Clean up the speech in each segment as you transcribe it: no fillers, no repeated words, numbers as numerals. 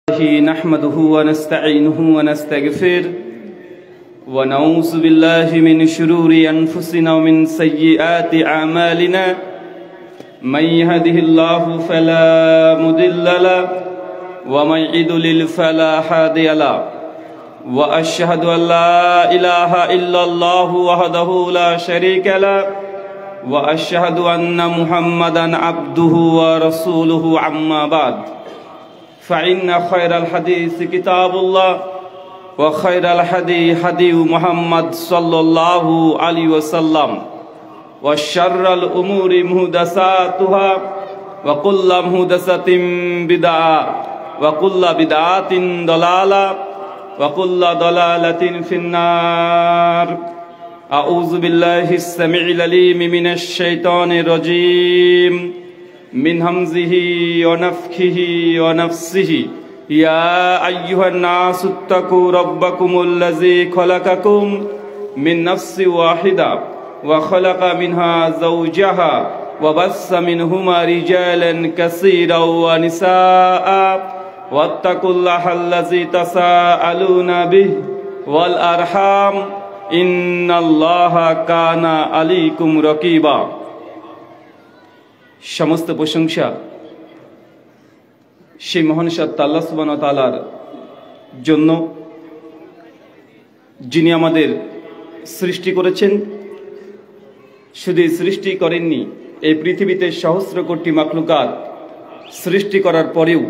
نحمده ونستعينه ونستغفره ونعوذ بالله من شرور أنفسنا ومن سيئات أعمالنا من يهده الله فلا مضل له ومن يضلل فلا هادي له وأشهد أن لا إله إلا الله وحده لا شريك له وأشهد أن محمدا عبده ورسوله أما بعد فإن خير الحديث كتاب الله وخير الهدي هدي محمد صلى الله عليه وسلم وشر الأمور محدثاتها وكل محدثة بدعة وكل بدعة ضلالة وكل ضلالة في النار أعوذ بالله السميع العليم من الشيطان الرجيم من همزه ونفخه ونفسه يا أيها الناس اتقوا ربكم الذي خلقكم من نفس واحدة وخلق منها زوجها وبث منهما رجالا كثيرا ونساء واتقوا الله الذي تساءلون به والأرحام إن الله كان عليكم رقيبا সমস্ত প্রশংসা সেই মহান সত্তা আল্লাহ সুবহানাহু ওয়া তাআলার জন্য, যিনি আমাদের সৃষ্টি করেছেন। শুধু সৃষ্টি করেননি, এই পৃথিবীতে সহস্র কোটি মাখলুকাত সৃষ্টি করার পরেও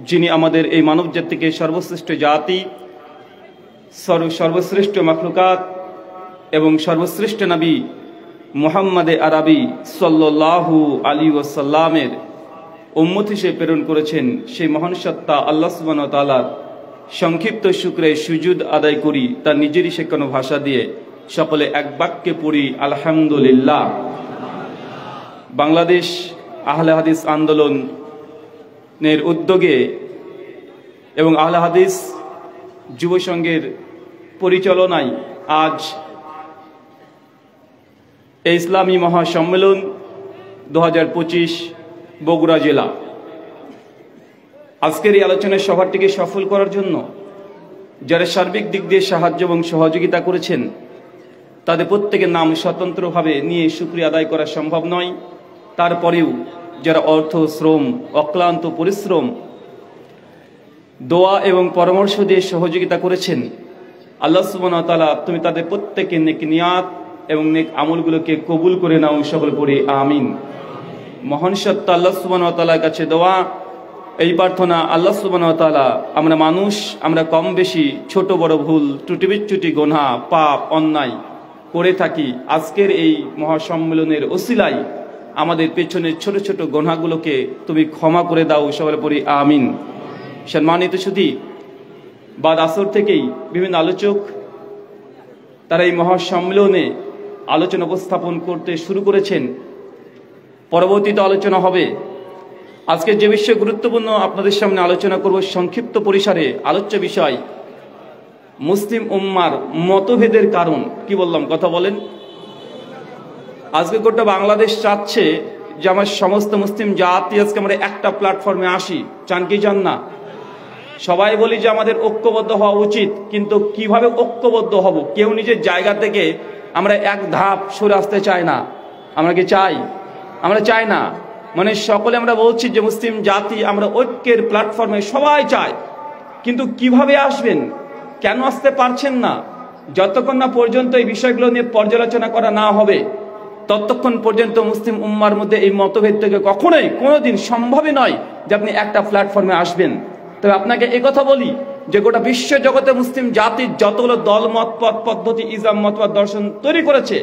যিনি আমাদের এই মানব জাতিকে সর্বশ্রেষ্ঠ জাতি, সর্বশ্রেষ্ঠ মাখলুকাত এবং সর্বশ্রেষ্ঠ নবী মুহাম্মদে আরবি সাল্লাল্লাহু আলাইহি ওয়াসাল্লামের উম্মত হিসেবে প্রেরণ করেছেন, সেই মহান সত্তা আল্লাহ সুবহানাহু ওয়া তাআলার সংক্ষিপ্ত শুকরে সুজুদ আদায় করি তার নিজেরই শেখানো ভাষা দিয়ে। সকলে এক বাক্যে পড়ি আলহামদুলিল্লাহ। বাংলাদেশ আহলে হাদিস আন্দোলনের উদ্যোগে এবং আহলে হাদিস যুব সংঘের পরিচালনায় আজ এই ইসলামী মহাসম্মেলন 2025 বগুড়া জেলা। আজকের এই আলোচনার সভাটিকে সফল করার জন্য যারা সার্বিক দিক দিয়ে সাহায্য এবং সহযোগিতা করেছেন, তাদের প্রত্যেকের নাম স্বতন্ত্রভাবে নিয়ে শুকরিয়া আদায় করা সম্ভব নয়। তারপরেও যারা অর্থ, শ্রম, অক্লান্ত পরিশ্রম, দোয়া এবং পরামর্শ দিয়ে সহযোগিতা করেছেন, আল্লাহ সুবহানাহু ওয়া তাআলা তুমি তাদের প্রত্যেকের নেক নিয়াত এবং নেক আমলগুলোকে কবুল করে নাও, সকলে পড়ি আমিন। মহান সত্তা আল্লাহ সুবহানাহু ওয়া তাআলার কাছে দোয়া, এই প্রার্থনা, আল্লাহ সুবহানাহু ওয়া তাআলা আমরা মানুষ, আমরা কম বেশি ছোট বড় ভুল, ত্রুটি বিচ্যুতি, গুনাহ, পাপ, অন্যায় করে থাকি। আজকের এই মহাসম্মেলনের ওসিলায় আমাদের পেছনের ছোট ছোট গুনাহগুলোকে তুমি ক্ষমা করে দাও, সকলে পড়ি আমিন। সম্মানিত সুধী, বাদ আসর থেকেই বিভিন্ন আলোচক তারা এই মহাসম্মেলনে আলোচনা উপস্থাপন করতে শুরু করেছেন। পরবর্তীতে আলোচনা হবে। আজকে যে বিষয় গুরুত্বপূর্ণ আপনাদের সামনে আলোচনা করব, সংক্ষিপ্ত পরিসরে আলোচ্য বিষয় মুসলিম উম্মার মতভেদের কারণ। কি বললাম, কথা বলেন। আজকে গোটা বাংলাদেশ চাচ্ছে যে আমার সমস্ত মুসলিম জাতি আজকে আমরা একটা প্ল্যাটফর্মে আসি। চান কি চান না? সবাই বলি যে আমাদের ঐক্যবদ্ধ হওয়া উচিত, কিন্তু কিভাবে ঐক্যবদ্ধ হব? কেউ নিজের জায়গা থেকে আমরা এক ধাপ সরে আসতে চাই না। আমরা কি চাই? আমরা চাই না। মানে সকলে আমরা বলছি যে মুসলিম জাতি আমরা ঐক্যের প্ল্যাটফর্মে সবাই চাই, কিন্তু কিভাবে আসবেন? কেন আসতে পারছেন না? যতক্ষণ না পর্যন্ত এই বিষয়গুলো নিয়ে পর্যালোচনা করা না হবে, ততক্ষণ পর্যন্ত মুসলিম উম্মার মধ্যে এই মতভেদ থেকে কখনোই কোনোদিন সম্ভবই নয় যে আপনি একটা প্ল্যাটফর্মে আসবেন। তবে আপনাকে একথা বলি যে গোটা বিশ্ব জগতে মুসলিম জাতির যতগুলো দল, মত, পথ, পদ্ধতি, ইসলাম, মতবাদ, দর্শন তৈরি করেছে,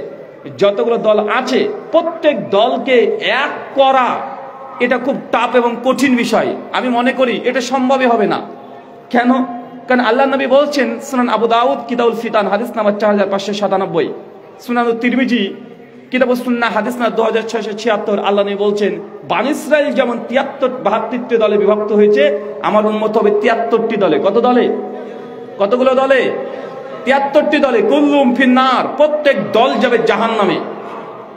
যতগুলো দল আছে, প্রত্যেক দলকে এক করা এটা খুব টাফ এবং কঠিন বিষয়। আমি মনে করি এটা সম্ভবই হবে না। কেন? কারণ আল্লাহ নবী বলছেন, সুনান আবু দাউদ কিতাবুল ফিতান হাদিস নাম্বার 4597, সুনান তিরমিজি কিতাবুস সুন্নাহ হাদিস নাম্বার 2676, আল্লাহ নবী বলছেন বনী ইসরাইল যেমন 72টি দলে বিভক্ত হয়েছে, আমার উম্মত হবে 73টি দলে। কত দলে? কতগুলো দলে? 73টি দলে। কুল্লুম ফিন্নার, প্রত্যেক দল যাবে জাহান্নামে।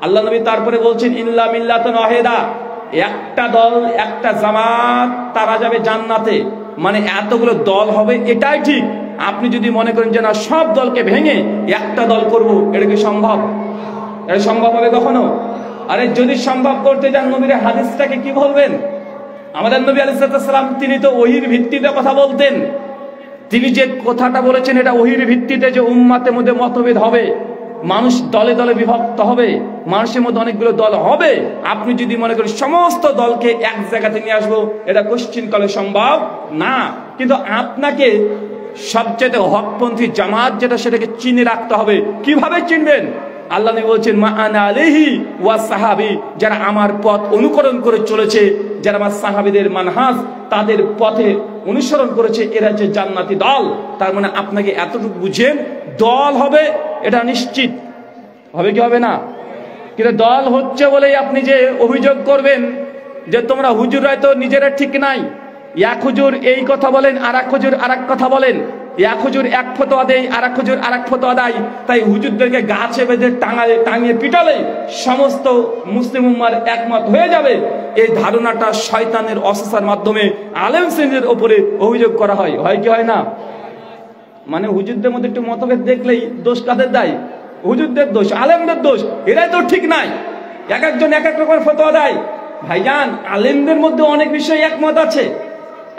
আল্লাহ নবী তারপরে বলছেন ইল্লা মিল্লাতুন ওয়াহিদা, একটা দল, একটা জামাত, তারা যাবে জান্নাতে। মানে এতগুলো দল হবে এটাই ঠিক। আপনি যদি মনে করেন যে না সব দলকে ভেঙে একটা দল করব, এটা কি সম্ভব? এটা সম্ভব হবে কখনো? আরে যদি সম্ভব করতে যান নবীর হাদিসটাকে কি বলবেন? আমাদের নবী আলাইহিস সালাম তিনি তো ওহীর ভিত্তিতে কথা বলতেন। তিনি যে কথাটা বলেছেন এটা ওহীর ভিত্তিতে, যে উম্মাতের মধ্যে মতভেদ হবে, মানুষ দলে দলে বিভক্ত হবে, মানুষের মধ্যে অনেকগুলো দল হবে। আপনি যদি মনে করেন সমস্ত দলকে এক জায়গাতে নিয়ে আসবো, এটা কোশ্চিনকালে সম্ভব না। কিন্তু আপনাকে সবচেয়ে হকপন্থী জামাত যেটা, সেটাকে চিনে রাখতে হবে। কিভাবে চিনবেন? আল্লাহ নবী বলছেন মা আনা আলাইহি ওয়া সাহাবী, যারা আমার পথ অনুকরণ করে চলেছে, যারা আমার সাহাবীদের মানহাজ তাদের পথে অনুসরণ করেছে, এরা যে জান্নাতি দল। তার মানে আপনাকে এতটুকু বুঝেন, দল হবে এটা নিশ্চিত হবে কি হবে না? কিন্তু দল হচ্ছে বলেই আপনি যে অভিযোগ করবেন যে তোমরা হুজুররা তো নিজেরা ঠিক নাই, এক হুজুর এই কথা বলেন আর এক হুজুর আর এক কথা বলেন, এক হুজুর এক ফতোয়া দেয় আর এক হুজুর আর এক ফতোয়া দেয়, তাই হুজুরদেরকে গাছে বেঁধে টাঙিয়ে পিটালে সমস্ত মুসলিম উম্মার একমত হয়ে যাবে, এই ধারণাটা শয়তানের অসুসার মাধ্যমে আলেম শ্রেণীর উপরে অভিযোগ করা হয়। হয় কি হয় না? মানে হুজুরদের মধ্যে একটু মতভেদ দেখলেই দোষ কাদের দেয়? হুজুরদের দোষ, আলেমদের দোষ, এরাই তো ঠিক নাই, এক একজন এক এক রকমের ফতোয়া দেয়। ভাইজান, আলেমদের মধ্যে অনেক বিষয়ে একমত আছে।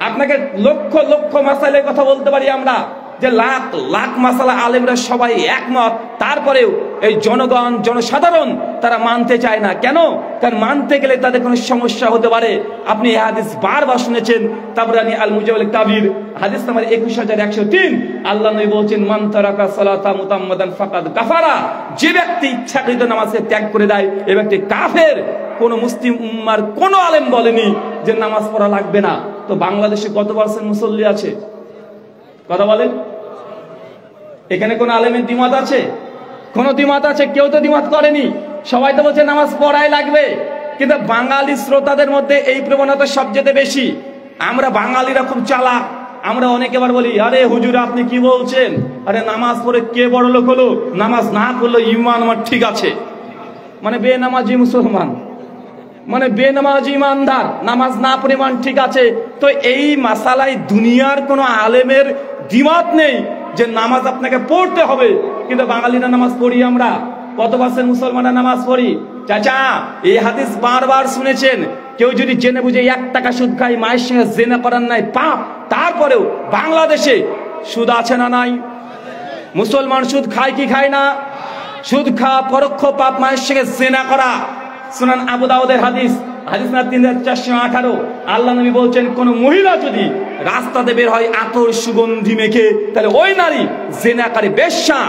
আপনাকে লক্ষ লক্ষ মাসাইলের কথা বলতে পারি আমরা, যে লাখ লাখ মাসালা আলেমরা সবাই একমত, তারপরেও এই জনগণ জনসাধারণ তারা মানতে চায় না। কেন? কারণ মানতে গেলে তাদের কোনো সমস্যা হতে পারে। আপনি এই হাদিস বারবার শুনেছেন, তাবরানী আল মুজাওয়াল কাবির হাদিস নাম্বার 21103, আল্লাহ নবী বলছেন মান তারাকা সালাতা মুতাম্মাদান ফাকাদ কাফারা, যে ব্যক্তি ইচ্ছাকৃত নামাজকে ত্যাগ করে দেয় এ ব্যক্তি কাফের। কোন মুসলিম উম্মার কোন আলেম বলেনি যে নামাজ পড়া লাগবে না। তো বাংলাদেশে কত পার্সেন্ট মুসল্লি আছে? কথা বলেন। এখানে কোন আলেমের দ্বিমত আছে? কোন দ্বিমত আছে? কেউ তো দ্বিমত করেনি, সবাই তো বলছে নামাজ পড়াই লাগবে। কিন্তু বাঙালি শ্রোতাদের মধ্যে এই প্রবণতা সবচেয়ে বেশি। আমরা বাঙালিরা খুব চালাক, আমরা অনেকে বার বলি আরে হুজুর আপনি কি বলছেন, আরে নামাজ পড়ে কে বড় লোক হলো, নামাজ না পড়লে ইমান আমার ঠিক আছে। মানে বেনামাজি মুসলমান, মানে বেনামাজি ইমানদার, নামাজ না পড়ে ইমান ঠিক আছে। তো এই মাসালায় দুনিয়ার কোন আলেমের দ্বিমত নেই যে নামাজ আপনাকে পড়তে হবে। কিন্তু বাঙালিরা নামাজ পড়ি আমরা, কত পার্সেন্ট মুসলমানরা নামাজ পড়ি? চাচা, এই হাদিস বারবার শুনেছেন, কেউ যদি জেনে বুঝে 1 টাকা সুদ খায়, মায়ের সঙ্গে জেনা করার নাই পাপ, তারপরেও বাংলাদেশে সুদ আছে না নাই? মুসলমান সুদ খায় কি খায় না? সুদ খাওয়া পরোক্ষ পাপ, মায়ের সঙ্গে জেনা করা। সুনান আবু দাউদের হাদিস, হাদিস না 3418, আল্লাহ নবী বলছেন কোন মহিলা যদি রাস্তাতে বের হয় আতর সুগন্ধি মেখে, তাহলে ওই নারী জেনাকারী বেশ্যা।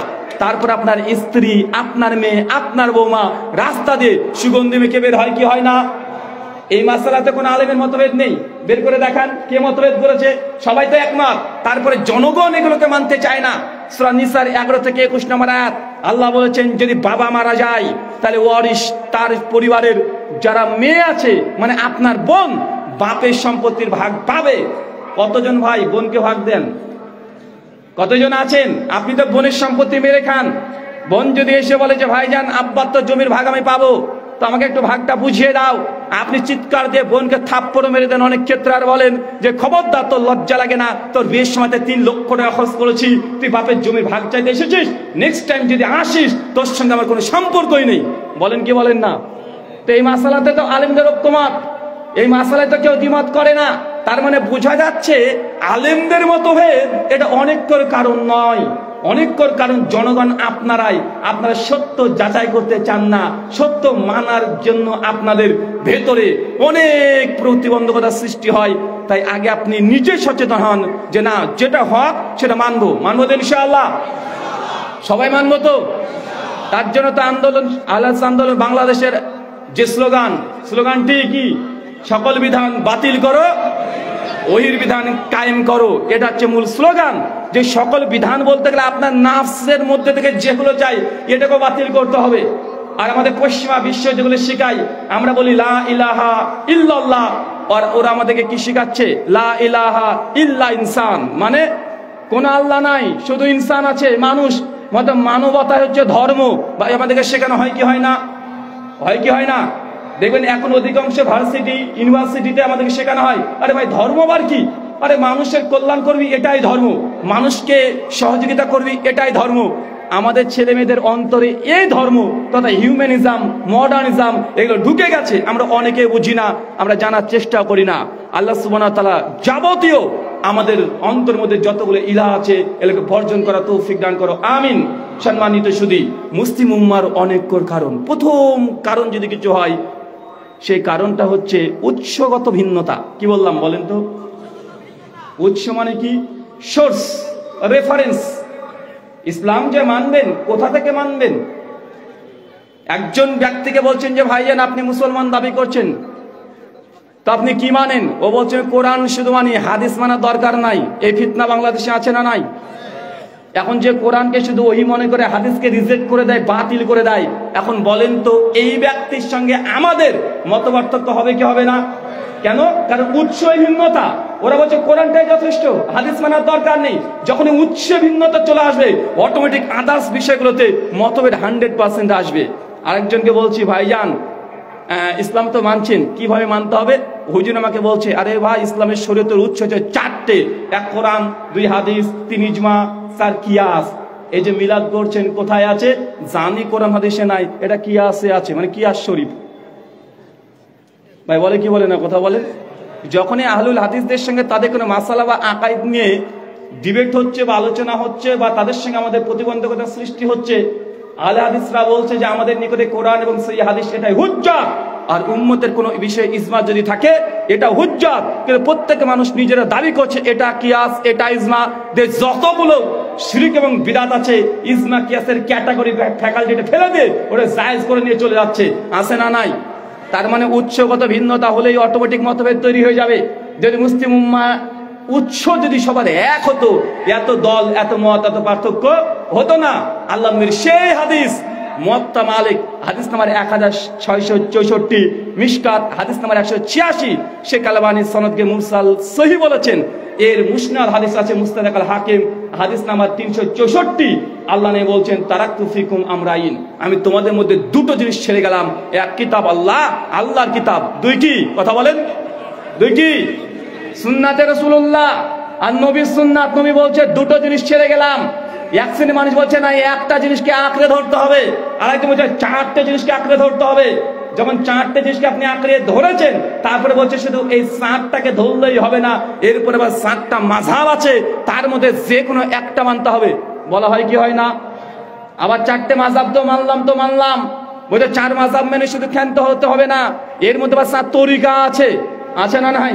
তারপর আপনার স্ত্রী, আপনার মেয়ে, আপনার বৌমা রাস্তা দিয়ে সুগন্ধি মেখে বের হয় কি হয় না? এই মাসালাতে কোন আলেমের মতভেদ নেই। বের করে দেখান কে মতভেদ করেছে, সবাই তো একমত। তারপরে জনগণ এগুলোকে মানতে চায় না। সূরা নিসার 11 থেকে 21 নম্বর আয়াত, আল্লাহ বলেছেন যদি বাবা মারা যায় তাহলে ওয়ারিস, তার পরিবারের যারা মেয়ে আছে মানে আপনার বোন, বাপের সম্পত্তির ভাগ পাবে। কতজন ভাই বোনকে ভাগ দেন? কতজন আছেন? আপনি তো বোনের সম্পত্তি মেরে খান। বোন যদি এসে বলে যে ভাইজান আব্বার তো জমির ভাগ আমি পাবো, তো আমাকে একটু ভাগটা বুঝিয়ে দাও, আপনি চিৎকার দিয়ে বোনকে থাপ্পড় মেরে দেন। অনেক ক্ষেত্রে আর বলেন যে খবরদার, তোর লজ্জা লাগে না? তোর বিয়ের সময় 3 লক্ষ টাকা খরচ করেছি, তুই বাপের জমির ভাগ চাইতে এসেছিস, নেক্সট টাইম যদি আসিস তোর সঙ্গে আমার কোনো সম্পর্কই নেই। বলেন কি বলেন না? তো এই মাসালাতে তো আলেমদের ঐক্যমত, এই মাসালায় তো কেউ দ্বিমত করে না। তার মানে বোঝা যাচ্ছে আলেমদের মতভেদ এটা অনেকর কারণ নয়, অনেকর কারণ জনগণ আপনারাই। আপনারা সত্য যাচাই করতে চান না, সত্য মানার জন্য আপনাদের ভেতরে অনেক প্রতিবন্ধকতা সৃষ্টি হয়। তাই আগে আপনি নিজে সচেতন হন যে না, যেটা হক সেটা মানবো। মানবো তো ইনশাআল্লাহ? সবাই মানবো তো? তার জন্য তো আন্দোলন, আহলাদিস আন্দোলন বাংলাদেশের যে স্লোগানটি কি? সকল বিধান বাতিল করো, ওহির বিধান কায়েম করো। এটা হচ্ছে মূল স্লোগান। যে সকল বিধান বলতে গেলে আপনার নাফসের মধ্যে থেকে যেগুলো চাই এটাকে বাতিল করতে হবে। আর আমাদের পশ্চিমা বিশ্ব যেগুলো শেখায়, আমরা বলি লা ইলাহা ইল্লাল্লাহ, আর ওরা আমাদেরকে কি শেখাচ্ছে? লা ইলাহা ইল্লা ইনসান, মানে কোন আল্লাহ নাই, শুধু ইনসান আছে, মানুষ। মানে মানবতা হচ্ছে ধর্ম, বা আমাদেরকে শেখানো হয় কি হয় না? হয় কি হয় না? দেখবেন এখন অধিকাংশ ভার্সিটি, ইউনিভার্সিটিতে আমাদেরকে শেখানো হয় আরে ভাই ধর্ম আবার কি? আরে মানুষের কল্যাণ করবি, এটাই ধর্ম। মানুষকে সহযোগিতা করবি, এটাই ধর্ম। আমাদের ছেলে মেয়েদের অন্তরে এই ধর্ম তথা হিউম্যানিজম, মডার্নিজম এগুলো ঢুকে গেছে। আমরা অনেকে বুঝি না, আমরা জানার চেষ্টা করি না। আল্লাহ সুবহানাহু ওয়া তাআলা যাবতীয় আমাদের অন্তরের মধ্যে যতগুলো ইলাহ আছে এগুলোকে বর্জন করা তৌফিক দান করো, আমিন। সম্মানিত সুধী, মুসলিম উম্মার অনেক কারণ, প্রথম কারণ যদি কিছু হয় সেই কারণটা হচ্ছে উৎসগত ভিন্নতা। কি বললাম বলেন তো? উৎস মানে কি? Source, reference. ইসলাম যে মানবেন, কোথা থেকে মানবেন? একজন ব্যক্তিকে বলছেন যে ভাইজান আপনি মুসলমান দাবি করছেন, তো আপনি কি মানেন? ও বলছে কোরআন শুধু মানি, হাদিস মানার দরকার নাই। এই ফিতনা বাংলাদেশে আছে না নাই? এখন যে কোরআনকে শুধু ওহী মনে করে হাদিসকে রিজেক্ট করে দেয়, বাতিল করে দেয়, এখন বলেন তো এই ব্যক্তির সঙ্গে আমাদের মতপার্থক্য হবে কি হবে না? কেন? কারণ উৎসই ভিন্নতা। ওরা বলছে কোরআনটাই যথেষ্ট, হাদিস মানার দরকার নেই। যখন উৎস ভিন্নতা চলে আসবে অটোমেটিক আদার্স বিষয়গুলোতে মতভেদ 100% আসবে। আরেকজনকে বলছি ভাইজান ইসলাম তো মানছেন, কিভাবে মানতে হবে? হুজুর আমাকে বলছে আরে ভাই ইসলামের শরীয়তের উৎস হচ্ছে 4টে, 1 কোরআন, 2 হাদিস, 3 ইজমা, 4 কিয়াস। এই যে মিলাদ করছেন কোথায় আছে? জানি কোরআন হাদিসে নাই, এটা কিয়াসে আছে, মানে কিয়াস শরীফ। ভাই বলে কি বলে না, কথা বলে। যখনই আহলুল হাদিসদের সঙ্গে তাদের কোনো মাসালা বা আকাইদ নিয়ে ডিবেট হচ্ছে বা আলোচনা হচ্ছে বা তাদের সঙ্গে আমাদের প্রতিবন্ধকতা সৃষ্টি হচ্ছে, আহলে হাদিসরা বলছে যে আমাদের নিকটে কোরআন এবং সহিহ হাদিস এটাই হুজ্জাত, আর উম্মতের কোনো বিষয়ে ইজমা যদি থাকে এটা হুজ্জাত। কিন্তু প্রত্যেক মানুষ নিজেরা দাবি করছে এটা কিয়াস, এটা ইজমা। যতগুলো শিরক এবং বিদআত আছে ইজমা কিয়াসের ক্যাটাগরি ফ্যাকাল্টিতে ফেলে দিয়ে ওটা জায়েজ করে নিয়ে চলে যাচ্ছে, আছে না নাই? তার মানে উৎসগত ভিন্নতা হলেই অটোমেটিক মতভেদ তৈরি হয়ে যাবে। যদি মুসলিম উম্মাহ উৎস যদি সবার এক হতো, এত দল, এত মত, এত পার্থক্য হতো না। আল্লাহ নবীর সেই হাদিস মুয়াত্তা মালিক হাদিস নাম্বার 1664, মিশকাত হাদিস নাম্বার 186, শেখ আলবানী সনদকে মুরসাল সহিহ বলেছেন। এর মুসনাদ হাদিস আছে মুস্তাদরাক আল হাকিম হাদিস নাম্বার 364। আল্লাহ নবী বলছেন তারাকতু ফিকুম আমরাইন, আমি তোমাদের মধ্যে দুটো জিনিস ছেড়ে গেলাম। এক কিতাব আল্লাহ, আল্লাহর কিতাব। 2 কি? কথা বলেন। 2 কি? সুন্নাতে রাসূলুল্লাহ আর নবীর সুন্নাত। নবী বলছে দুটো জিনিস ছেড়ে গেলাম। এক শ্রেণীর মানুষ বলছে না একটা জিনিসকে আঁকড়ে ধরতে হবে, আর একজন বলছে 4টে জিনিসকে আঁকড়ে ধরতে হবে। যখন 4টে জিনিসকে আপনি আঁকড়ে ধরেছেন তারপরে বলছে শুধু এই 7টাকে ধরলেই হবে না, এরপরে আবার 7টা মাযহাব আছে, তার মধ্যে যে কোনো একটা মানতে হবে। বলা হয় কি হয় না? আবার 4টে মাযহাব তো মানলাম, বলছে 4 মাযহাব মেনে শুধু ক্ষান্ত হতে হবে না, এর মধ্যে আবার 7 তরিকা আছে না নাই?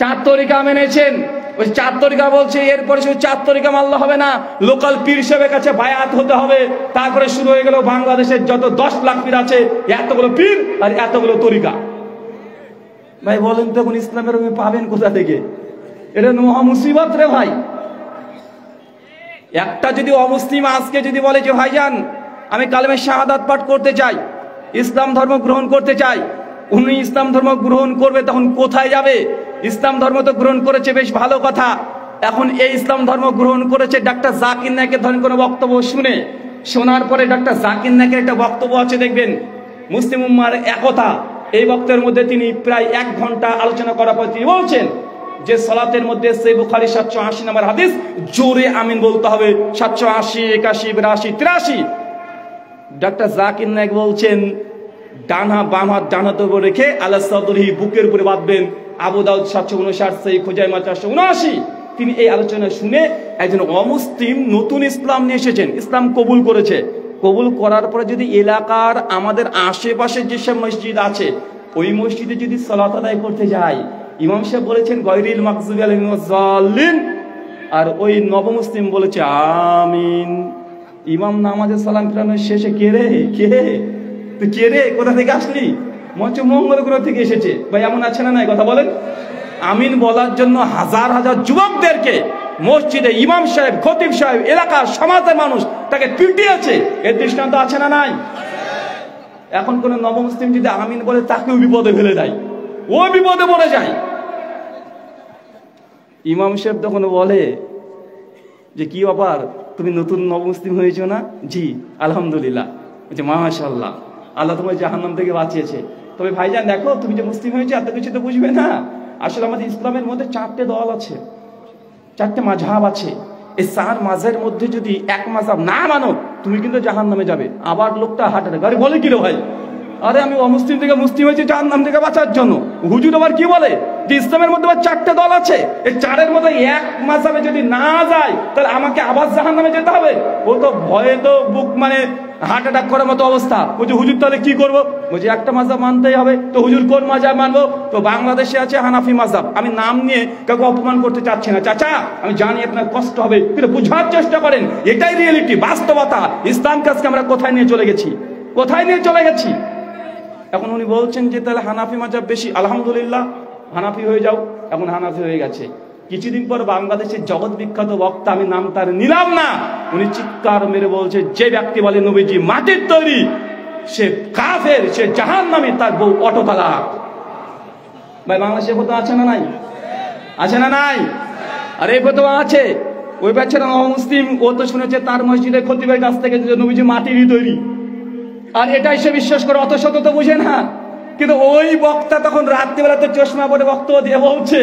4 তরিকা মেনেছেন, ওই 4 তরিকা বলছে এরপরে শুধু 4 তরিকা মানলে হবে না, লোকাল পীর সাহেবের কাছে বায়াত হতে হবে। তারপরে শুরু হয়ে গেল বাংলাদেশের যত 10 লাখ পীর আছে, এতগুলো পীর আর এতগুলো তরিকা। ভাই বলেন তো এখন ইসলামের পাবেন কোথা থেকে? এটা মহা মুসিবত রে ভাই। একটা যদি অমুসলিম আজকে যদি বলে যে ভাইজান আমি কালেমে শাহাদাত পাঠ করতে চাই, ইসলাম ধর্ম গ্রহণ করতে চাই, উনি ইসলাম ধর্ম গ্রহণ করবে, তখন কোথায় যাবে? ইসলাম ধর্ম তো গ্রহণ করেছে, বেশ ভালো কথা। এখন এই ইসলাম ধর্ম গ্রহণ করেছে ডাক্তার জাকির নায়েকের ধরেন কোনো বক্তব্য শোনার পরে ডাক্তার জাকির নায়েকের একটা বক্তব্য আছে দেখবেন মুসলিম উম্মার একতা। এই বক্তব্যের মধ্যে তিনি প্রায় 1 ঘন্টা আলোচনা করার পর তিনি বলছেন যে সালাতের মধ্যে সহিহ বুখারী 780 নম্বর হাদিস জোরে আমিন বলতে হবে, 780, 81, 82, 83। ডাক্তার জাকির নায়েক বলছেন ডান হাত বাম হাত ডান হাতের উপর রেখে আলা সাদরিহি বুকের উপরে বাঁধবেন। আবু দাউদ 759, সহিহ খুজাইমা 479। তিনি এই আলোচনা শুনে একজন অমুসলিম নতুন ইসলাম নিয়ে এসেছেন, ইসলাম কবুল করেছে। কবুল করার পরে যদি এলাকার আমাদের আশেপাশে যেসব মসজিদ আছে ওই মসজিদে যদি সালাত আদায় করতে যায়, ইমাম সাহেব বলেছেন গয়রিল মাগযুবি আলাইহিম ওয়াস-সাল্লিন, আর ওই নবমুসলিম বলেছে আমিন। ইমাম নামাজের সালাম ফিরানোর শেষে কে রে তুই কে রে, কোথা থেকে আসলি? মঞ্চ মঙ্গল গ্রহ থেকে এসেছে। ভাই এমন আছে না নাই, কথা বলেন। আমিন বলার জন্য হাজার হাজার যুবকদেরকে মসজিদে ইমাম সাহেব, খতিব সাহেব, এলাকার সমাজের মানুষ তাকে পিটিয়েছে, এর দৃষ্টান্ত আছে না নাই? এখন কোন নবমুসলিম যদি আমিন বলে তাকেও বিপদে ফেলে দেয়, ও বিপদে পড়ে যায়। ইমাম সাহেব তখন বলে যে কি ব্যাপার, তুমি নতুন নবমুসলিম হয়েছো না? জি আলহামদুলিল্লাহ। বলছে মাশাআল্লাহ, আল্লাহ তোমার জাহান্নাম থেকে বাঁচিয়েছে। তবে ভাইজান দেখো তুমি যে মুসলিম হয়েছে এত কিছু তো বুঝবে না, আসলে আমাদের ইসলামের মধ্যে 4টে দল আছে, 4টে মাযহাব আছে। এই 4 মাযহাবের মধ্যে যদি এক মাযহাব না মানো তুমি কিন্তু জাহান্নামে যাবে। আবার লোকটা হাঁটাটা গাড়ি বলে কি রে ভাই, আরে আমি অমুসলিম থেকে মুসলিম হয়েছি জাহান্নাম থেকে বাঁচার জন্য। হুজুর আবার কি বলে যে ইসলামের মধ্যে আবার 4টে দল আছে, এই 4-এর মধ্যে এক মাযহাবে যদি না যায় তাহলে আমাকে আবার জাহান্নামে যেতে হবে। ও তো ভয়ে তো বুক মানে হার্ট অ্যাটাক করার মতো অবস্থা। বলছে হুজুর তাহলে কি করবো? বলছে একটা মাযহাব মানতেই হবে। তো হুজুর কোন মাযহাব মানবো? তো বাংলাদেশে আছে হানাফি মাযহাব। আমি নাম নিয়ে কাউকে অপমান করতে চাচ্ছি না চাচা, আমি জানি আপনার কষ্ট হবে, কিন্তু বুঝার চেষ্টা করেন, এটাই রিয়েলিটি, বাস্তবতা। ইসলাম কাজকে আমরা কোথায় নিয়ে চলে গেছি, কোথায় নিয়ে চলে গেছি। এখন উনি বলছেন যে তাহলে হানাফি মাযহাব বেশি, আলহামদুলিল্লাহ হানাফি হয়ে যাও। এখন হানাফি হয়ে গেছে। কিছুদিন পর বাংলাদেশের জগৎ বিখ্যাত বক্তা, আমি নাম তার নিলাম না, উনি চিৎকার মেরে বলছে যে ব্যক্তি বলে নবীজি মাটির তৈরি সে কাফের, সে জাহান্নামী, তার বউ অটো তালাক। ভাই বাংলাদেশে ফতোয়া আছে না নাই? আছে না নাই? আর এই ফতোয়া আছে। ওই বেচারা মুসলিম, ও তো শুনেছে তার মসজিদের খতিবের কাছ থেকে যে নবীজি মাটিরই তৈরি, আর এটাই সে বিশ্বাস করে, অত শত তো বুঝে না। কিন্তু ওই বক্তা তখন রাত্রিবেলাতে চশমা পরে বক্তব্য দিয়ে বলছে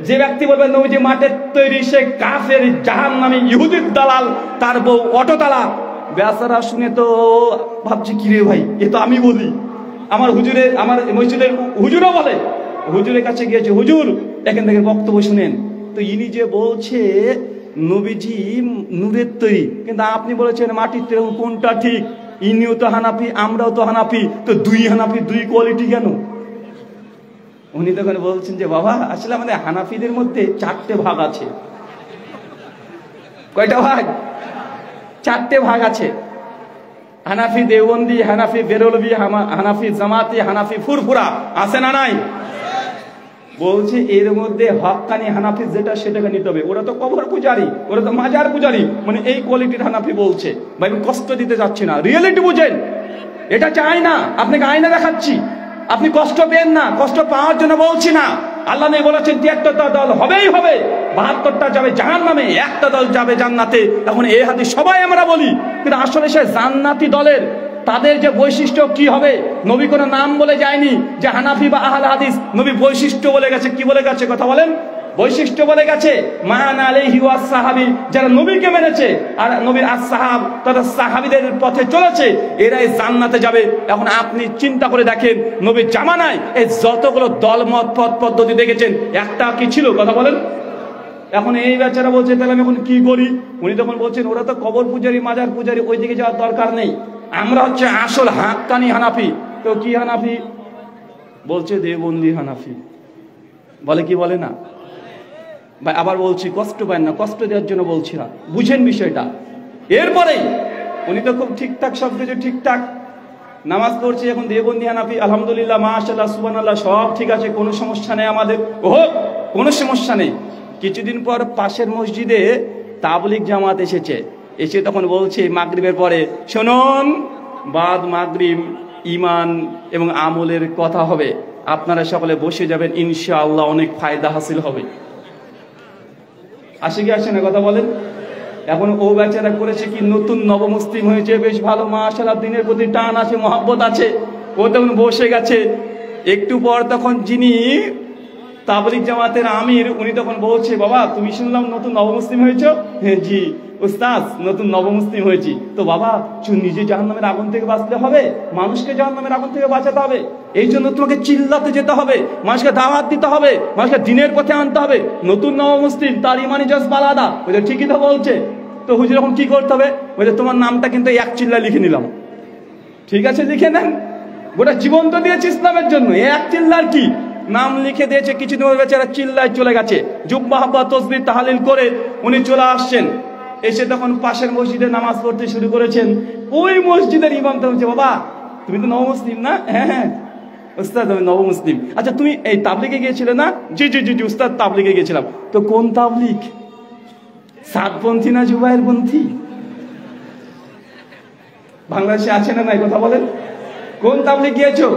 যে ব্যক্তি বলবে নবীজি মাটির তৈরি সে কাফের, জাহান্নামী, ইহুদির দালাল, তার বউ অটো তালাক। বেচারা শুনে তো ভাবছে কি রে ভাই, এ তো আমি বলি। আমার হুজুরের, আমার মসজিদের হুজুরও বলে। হুজুরের কাছে গিয়েছে, হুজুর এখান থেকে বক্তব্য শুনেন। তো ইনি যে বলছে নবীজি নূরের তৈরি, কিন্তু আপনি বলেছেন মাটির তৈরি, কোনটা ঠিক? ইনিও তো হানাফি, আমরাও তো হানাফি, তো দুই হানাফি, দুই কোয়ালিটি কেন? উনি তখন বলছেন যে বাবা আসলে আমাদের হানাফিদের মধ্যে 4টে ভাগ আছে। কয়টা ভাগ? 4টে ভাগ আছে। হানাফি দেওবন্দি, হানাফি বেরলভি, হানাফি জামাতি, হানাফি ফুরফুরা, আছে না নাই? বলছে এর মধ্যে হক্কানি হানাফি যেটা সেটাকে নিতে হবে। ওরা তো কবর পূজারি, ওরা তো মাজার পূজারি, মানে এই কোয়ালিটির হানাফি বলছে। ভাই আমি কষ্ট দিতে যাচ্ছি না, রিয়েলিটি বুঝেন, এটা চাই না। আপনাকে আয়না দেখাচ্ছি, আপনি কষ্ট পেন না, কষ্ট পাওয়ার জন্য বলছি না। আল্লাহ নেই বলেছেন 73টা দল হবেই হবে, 72টা যাবে জাহান্নামে, একটা দল যাবে জান্নাতে। এখন এই হাদিস সবাই আমরা বলি, কিন্তু আসলে সে জান্নাতি দলের তাদের যে বৈশিষ্ট্য কি হবে, নবী কোনো নাম বলে যায়নি যে হানাফি বা আহলে হাদিস। নবী বৈশিষ্ট্য বলে গেছে। কি বলে গেছে কথা বলেন? বৈশিষ্ট্য বলে গেছে। মান আলাইহি ওয়াস সাহাবী, যারা নবীকে মেনেছে আর নবীর আসহাব তথা সাহাবীদের পথে চলেছে, এরাই জান্নাতে যাবে। এখন আপনি চিন্তা করে দেখেন, নবীর জামানায় এই যতগুলো দলমত পথ পদ্ধতি দেখেছেন, একটা কি ছিল কথা বলেন? এখন এই বেচারা বলছে তাহলে আমি এখন কি করি? উনি তখন বলছেন ওরা তো কবর পূজারি, মাজার পূজারি, ওই দিকে যাওয়ার দরকার নেই, আমরা হচ্ছে আসল হাক্কানি হানাফি। তো কি হানাফি? বলছে দেওবন্দি হানাফি। বলে কি বলে না ভাই? আবার বলছি কষ্ট পায় না, কষ্ট দেওয়ার জন্য বলছি না, বুঝেন বিষয়টা। এরপরেই উনি তো খুব ঠিকঠাক, সব কিছু ঠিকঠাক, নামাজ পড়ছে। এখন দেওবন্দি হানাফি, আলহামদুলিল্লাহ, মাশাআল্লাহ, সুবহানাল্লাহ, সব ঠিক আছে, কোনো সমস্যা নেই আমাদের, কোনো সমস্যা নেই। কিছুদিন পর পাশের মসজিদে তাবলিগ জামাত এসেছে। এসে তখন বলছে মাগরিবের পরে, শুনুন বাদ মাগরিব ঈমান এবং আমলের কথা হবে, আপনারা সকলে বসে যাবেন, ইনশাআল্লাহ অনেক ফায়দা হাসিল হবে। আসে কি আসে না কথা বলেন? এখন ও বেচারা করেছে কি, নতুন নবমুসলিম হয়েছে, বেশ ভালো, মাশাআল্লাহ, দিনের প্রতি টান আছে, মহব্বত আছে, ও তখন বসে গেছে। একটু পর তখন যিনি তাবলিগ জামাতের আমির, উনি তখন বলছে বাবা তুমি শুনলাম নতুন নবমুসলিম হয়েছো? হ্যাঁ জি উস্তাদ, নতুন নবমুসলিম হয়েছি। তো বাবা নিজে জাহান্নামের আগুন থেকে বাঁচতে হবে, মানুষকে জাহান্নামের আগুন থেকে বাঁচাতে হবে, এই জন্য তোমাকে চিল্লাতে যেতে হবে, মানুষকে দাওয়াত দিতে হবে, মানুষকে দিনের পথে আনতে হবে। নতুন নবমুসলিম, তার ইমানি জজবা আলাদা। ওই ঠিকই তো বলছে। তো হুজুর এখন কি করতে হবে? বলছে তোমার নামটা কিন্তু এক চিল্লা লিখে নিলাম। ঠিক আছে লিখে নেন, গোটা জীবন তো দিয়েছি ইসলামের জন্য, এক চিল্লার কি? নাম লিখে দিয়েছে। কিছুদিন বেচারা চিল্লায় চলে গেছে, জুব্বা হাব্বা তসবিহ তাহলিল করে উনি চলে আসছেন। এসে তখন পাশের মসজিদে নামাজ পড়তে শুরু করেছেন। ওই মসজিদের ইমাম তো বলছে বাবা তুমি তো নবমুসলিম না? হ্যাঁ হ্যাঁ উস্তাদ আমি নবমুসলিম। আচ্ছা তুমি এই তাবলিগে গিয়েছিলে না? জি জি জি জি উস্তাদ তাবলিগে গিয়েছিলাম। তো কোন তাবলিগ? সাতপন্থী না জুবায়েরপন্থী? বাংলাদেশে আছে না নাই কথা বলেন? কোন তাবলিগ গিয়েছো?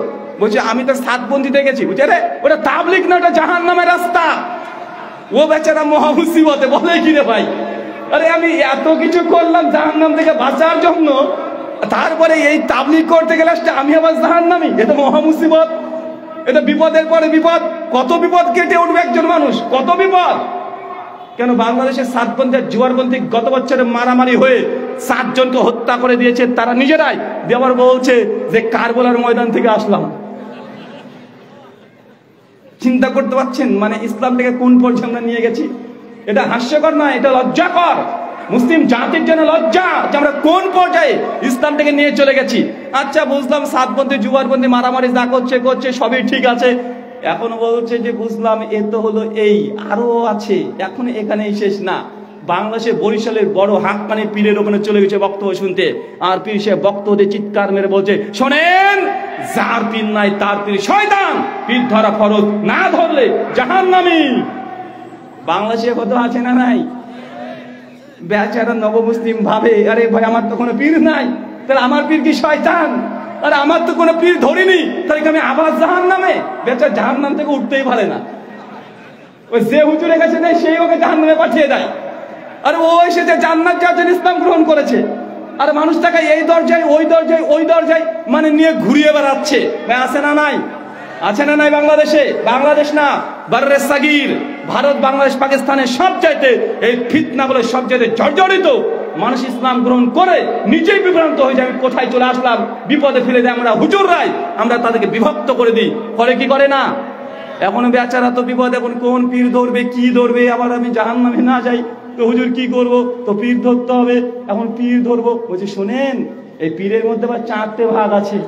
বলছে আমি তো সাতপন্থীতে গেছি। বুঝছে রে ওটা তাবলিগ না, ওটা জাহান্নামের রাস্তা। ও বেচারা মহা মুসিবতে, বলে কি রে ভাই, আরে আমি এত কিছু করলাম জাহান্নাম থেকে বাঁচার জন্য, তারপরে এই তাবলিগ করতে গেলে আমি আবার জাহান্নামী? এটা মহা মুসিবত, এটা বিপদের পরে বিপদ। কত বিপদ কেটে উঠবে একজন মানুষ, কত বিপদ। কেন বাংলাদেশের 7পন্থী আর জুয়ারপন্থী গত বছরে মারামারি হয়ে 7 জনকে হত্যা করে দিয়েছে তারা নিজেরাই, দেওয়ার বলছে যে কারবালার ময়দান থেকে আসলাম। চিন্তা করতে পারছেন মানে ইসলামটাকে কোন পর্যায়ে আমরা নিয়ে গেছি? এটা হাস্যকর নয়, এটা লজ্জাকর। মুসলিম জাতির জন্য লজ্জা যে আমরা কোন পর্যায়ে ইসলামটাকে নিয়ে চলে গেছি। আচ্ছা বুঝলাম 7পন্থী জুয়ারপন্থী মারামারি যা করছে সবই ঠিক আছে, এখন বলছে যে বুঝলাম এ তো হলো এই, আরো আছে, এখন এখানেই শেষ না। বাংলাদেশে বরিশালের বড় হাক্কানি পীরের ওখানে চলে গেছে বক্তব্য শুনতে, আর পীর সে বক্তব্য চিৎকার মেরে বলছে, শোনেন, যার পীর নাই তার পীর শয়তান, পীর ধরা ফরজ, না ধরলে জাহান্নামী। বাংলাদেশে কত আছে না নাই? বেচারা নবমুসলিম ভাবে, আরে ভাই আমার তো কোনো পীর নাই, তাহলে আমার পীর কি শয়তান? আরে আমার তো কোনো পীর ধরিনি, তাহলে আমি আবার জাহান্নামে? বেচারা জাহান্নাম থেকে উঠতেই পারে না। ওই যে হুজুরের কাছে নেই সেই ওকে জাহান্নামে পাঠিয়ে দেয়। আর ও এসেছে জান্নাত যাওয়ার জন্য, ইসলাম গ্রহণ করেছে, আর মানুষটাকে এই দরজায় ওই দরজায় মানে নিয়ে ঘুরিয়ে বেড়াচ্ছে। আছে না নাই? আছে না নাই? বাংলাদেশে, বাংলাদেশ না বাররে সাগির, ভারত বাংলাদেশ পাকিস্তানের সব চাইতে এই ফিতনা বলে সব চাইতে জর্জরিত। মানুষ ইসলাম গ্রহণ করে নিজেই বিভ্রান্ত হয়ে যায়, আমি কোথায় চলে আসলাম, বিপদে ফেলে দেয় আমরা হুজুররাই, আমরা তাদেরকে বিভক্ত করে দিই। করে কি করে না? এখন বেচারা তো বিপদ, এখন কোন পীর ধরবে, কি ধরবে, আবার আমি জাহান্নামে না যাই তো হুজুর কি করব, তো পীর ধরতে হবে, এখন পীর ধরবো। বলছে শোনেন, এই পীরের মধ্যে আবার 4টে ভাগ আছে,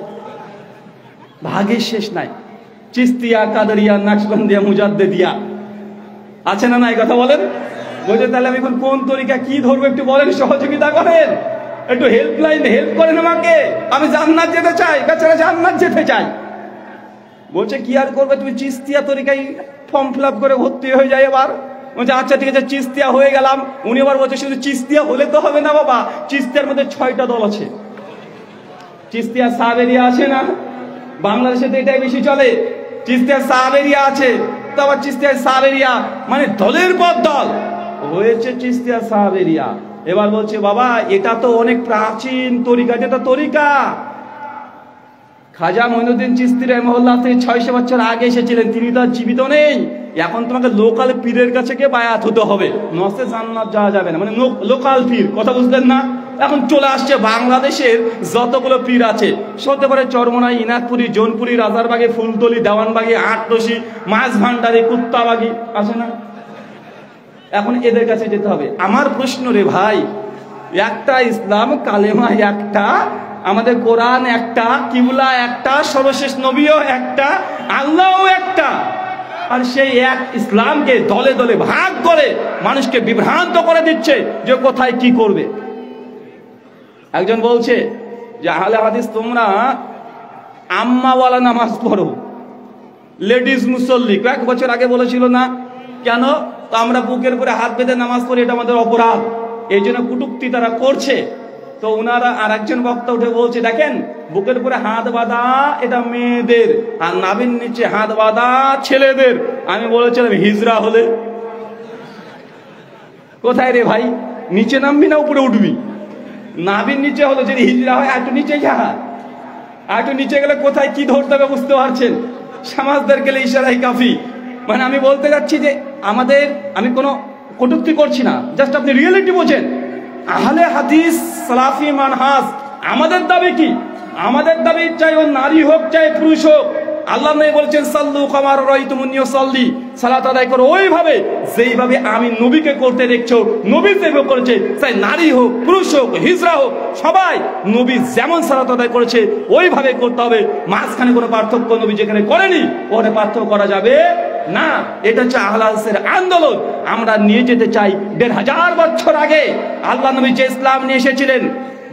ভাগের শেষ নাই। চিস্তিয়া, কাদরিয়া, নাকশবন্দিয়া, মুজাদ্দিদিয়া, আছে না নাই? কথা বলেন। বলছে তাহলে আমি এখন কোন তরিকা কি ধরবো একটু বলেন, সহযোগিতা করেন, একটু হেল্পলাইন হেল্প করেন আমাকে, আমি জান্নাত যেতে চাই, বেচারা জান্নাত যেতে চাই। বলছে কি আর করবে, তুমি চিস্তিয়া তরিকায় ফর্ম ফিল আপ করে ভর্তি হয়ে যায়। এবার বলছে আচ্ছা ঠিক আছে, চিস্তিয়া হয়ে গেলাম। উনি আবার বলছে শুধু চিস্তিয়া হলে তো হবে না বাবা, চিস্তিয়ার মধ্যে 6টা দল আছে। চিস্তিয়া সাবেরিয়া আছে না, বাংলাদেশে তো এটাই বেশি চলে, চিস্তিয়া সাবেরিয়া আছে, তো আবার চিস্তিয়া সাবেরিয়া মানে দলের পর দল হয়েছে চিস্তিয়া সাবেরিয়া। এবার বলছে বাবা এটা তো অনেক প্রাচীন তরিকা, যেটা তরিকা খাজা মঈনুদ্দিন চিশতি রাহিমাহুল্লাহ থেকে 600 বছর আগে এসেছিলেন, তিনি তো জীবিত নেই। এখন তোমাকে লোকাল পীরের কাছে গিয়ে বায়াত হতে হবে, নসে জান্নাত যাওয়া যাবে না, মানে লোকাল পীর, কথা বুঝলেন না? এখন চলে আসছে বাংলাদেশের যতগুলো পীর আছে, হতে পারে চরমনাই, ইনাকপুরি, জোনপুরি, রাজারবাগে, ফুলতলি, দেওয়ানবাগি, আটরশি, মাছ ভান্ডারি, কুত্তাবাগি, আছে না? এখন এদের কাছে যেতে হবে। আমার প্রশ্ন রে ভাই, একটা ইসলাম, কালেমা একটা, আমাদের কোরআন একটা, কিবলা একটা, সর্বশেষ নবীও একটা, আল্লাহও একটা, আর সেই এক ইসলামকে দলে দলে ভাগ করে মানুষকে বিভ্রান্ত করে দিচ্ছে যে কোথায় কি করবে। একজন বলছে যে আহলে হাদিস তোমরা আম্মাওয়ালা নামাজ পড়ো, লেডিস মুসল্লি, কয়েক বছর আগে বলেছিল না? কেন? তো আমরা বুকের উপরে হাত বেঁধে নামাজ পড়ি, এটা আমাদের অপরাধ, এই জন্য কটূক্তি তারা করছে। তো উনারা আর একজন বক্তা উঠে বলছে দেখেন, বুকের উপরে হাত বাঁধা এটা মেয়েদের, আর নাভির নিচে হাত বাঁধা ছেলেদের। আমি বলেছিলাম হিজরা হলে কোথায় রে ভাই, নিচে নামবি না উপরে উঠবি? নাভির নিচে হলো, যদি হিজরা হয় একটু নিচে যা, একটু নিচে গেলে কোথায় কি ধরতে হবে বুঝতে পারছেন? সমাজদের গেলে ইশারাই কাফি। মানে আমি বলতে যাচ্ছি যে আমাদের, আমি কোনো কটূক্তি করছি না, জাস্ট আপনি রিয়েলিটি বোঝেন। আহলে হাদিস সালাফি মানহাজ, আমাদের দাবি কি? আমাদের দাবি চাই ও নারী হোক চাই পুরুষ হোক, আল্লাহ নবী বলেছেন সাল্লু কামা রাআইতুমুনি উসাল্লি, সালাত আদায় করো ওইভাবে যেইভাবে আমি নবীকে করতে দেখছো। নবী যেভাবে করেছে, চাই নারী হোক পুরুষ হোক হিজড়া হোক, সবাই নবী যেমন সালাত আদায় করেছে ওইভাবে করতে হবে। মাঝখানে কোনো পার্থক্য নবী যেখানে করেনি ওখানে পার্থক্য করা যাবে না। এটা হচ্ছে আহলে হাদিসের আন্দোলন। আমরা নিয়ে যেতে চাই 1500 বছর আগে আল্লাহ নবী যে ইসলাম নিয়ে এসেছিলেন,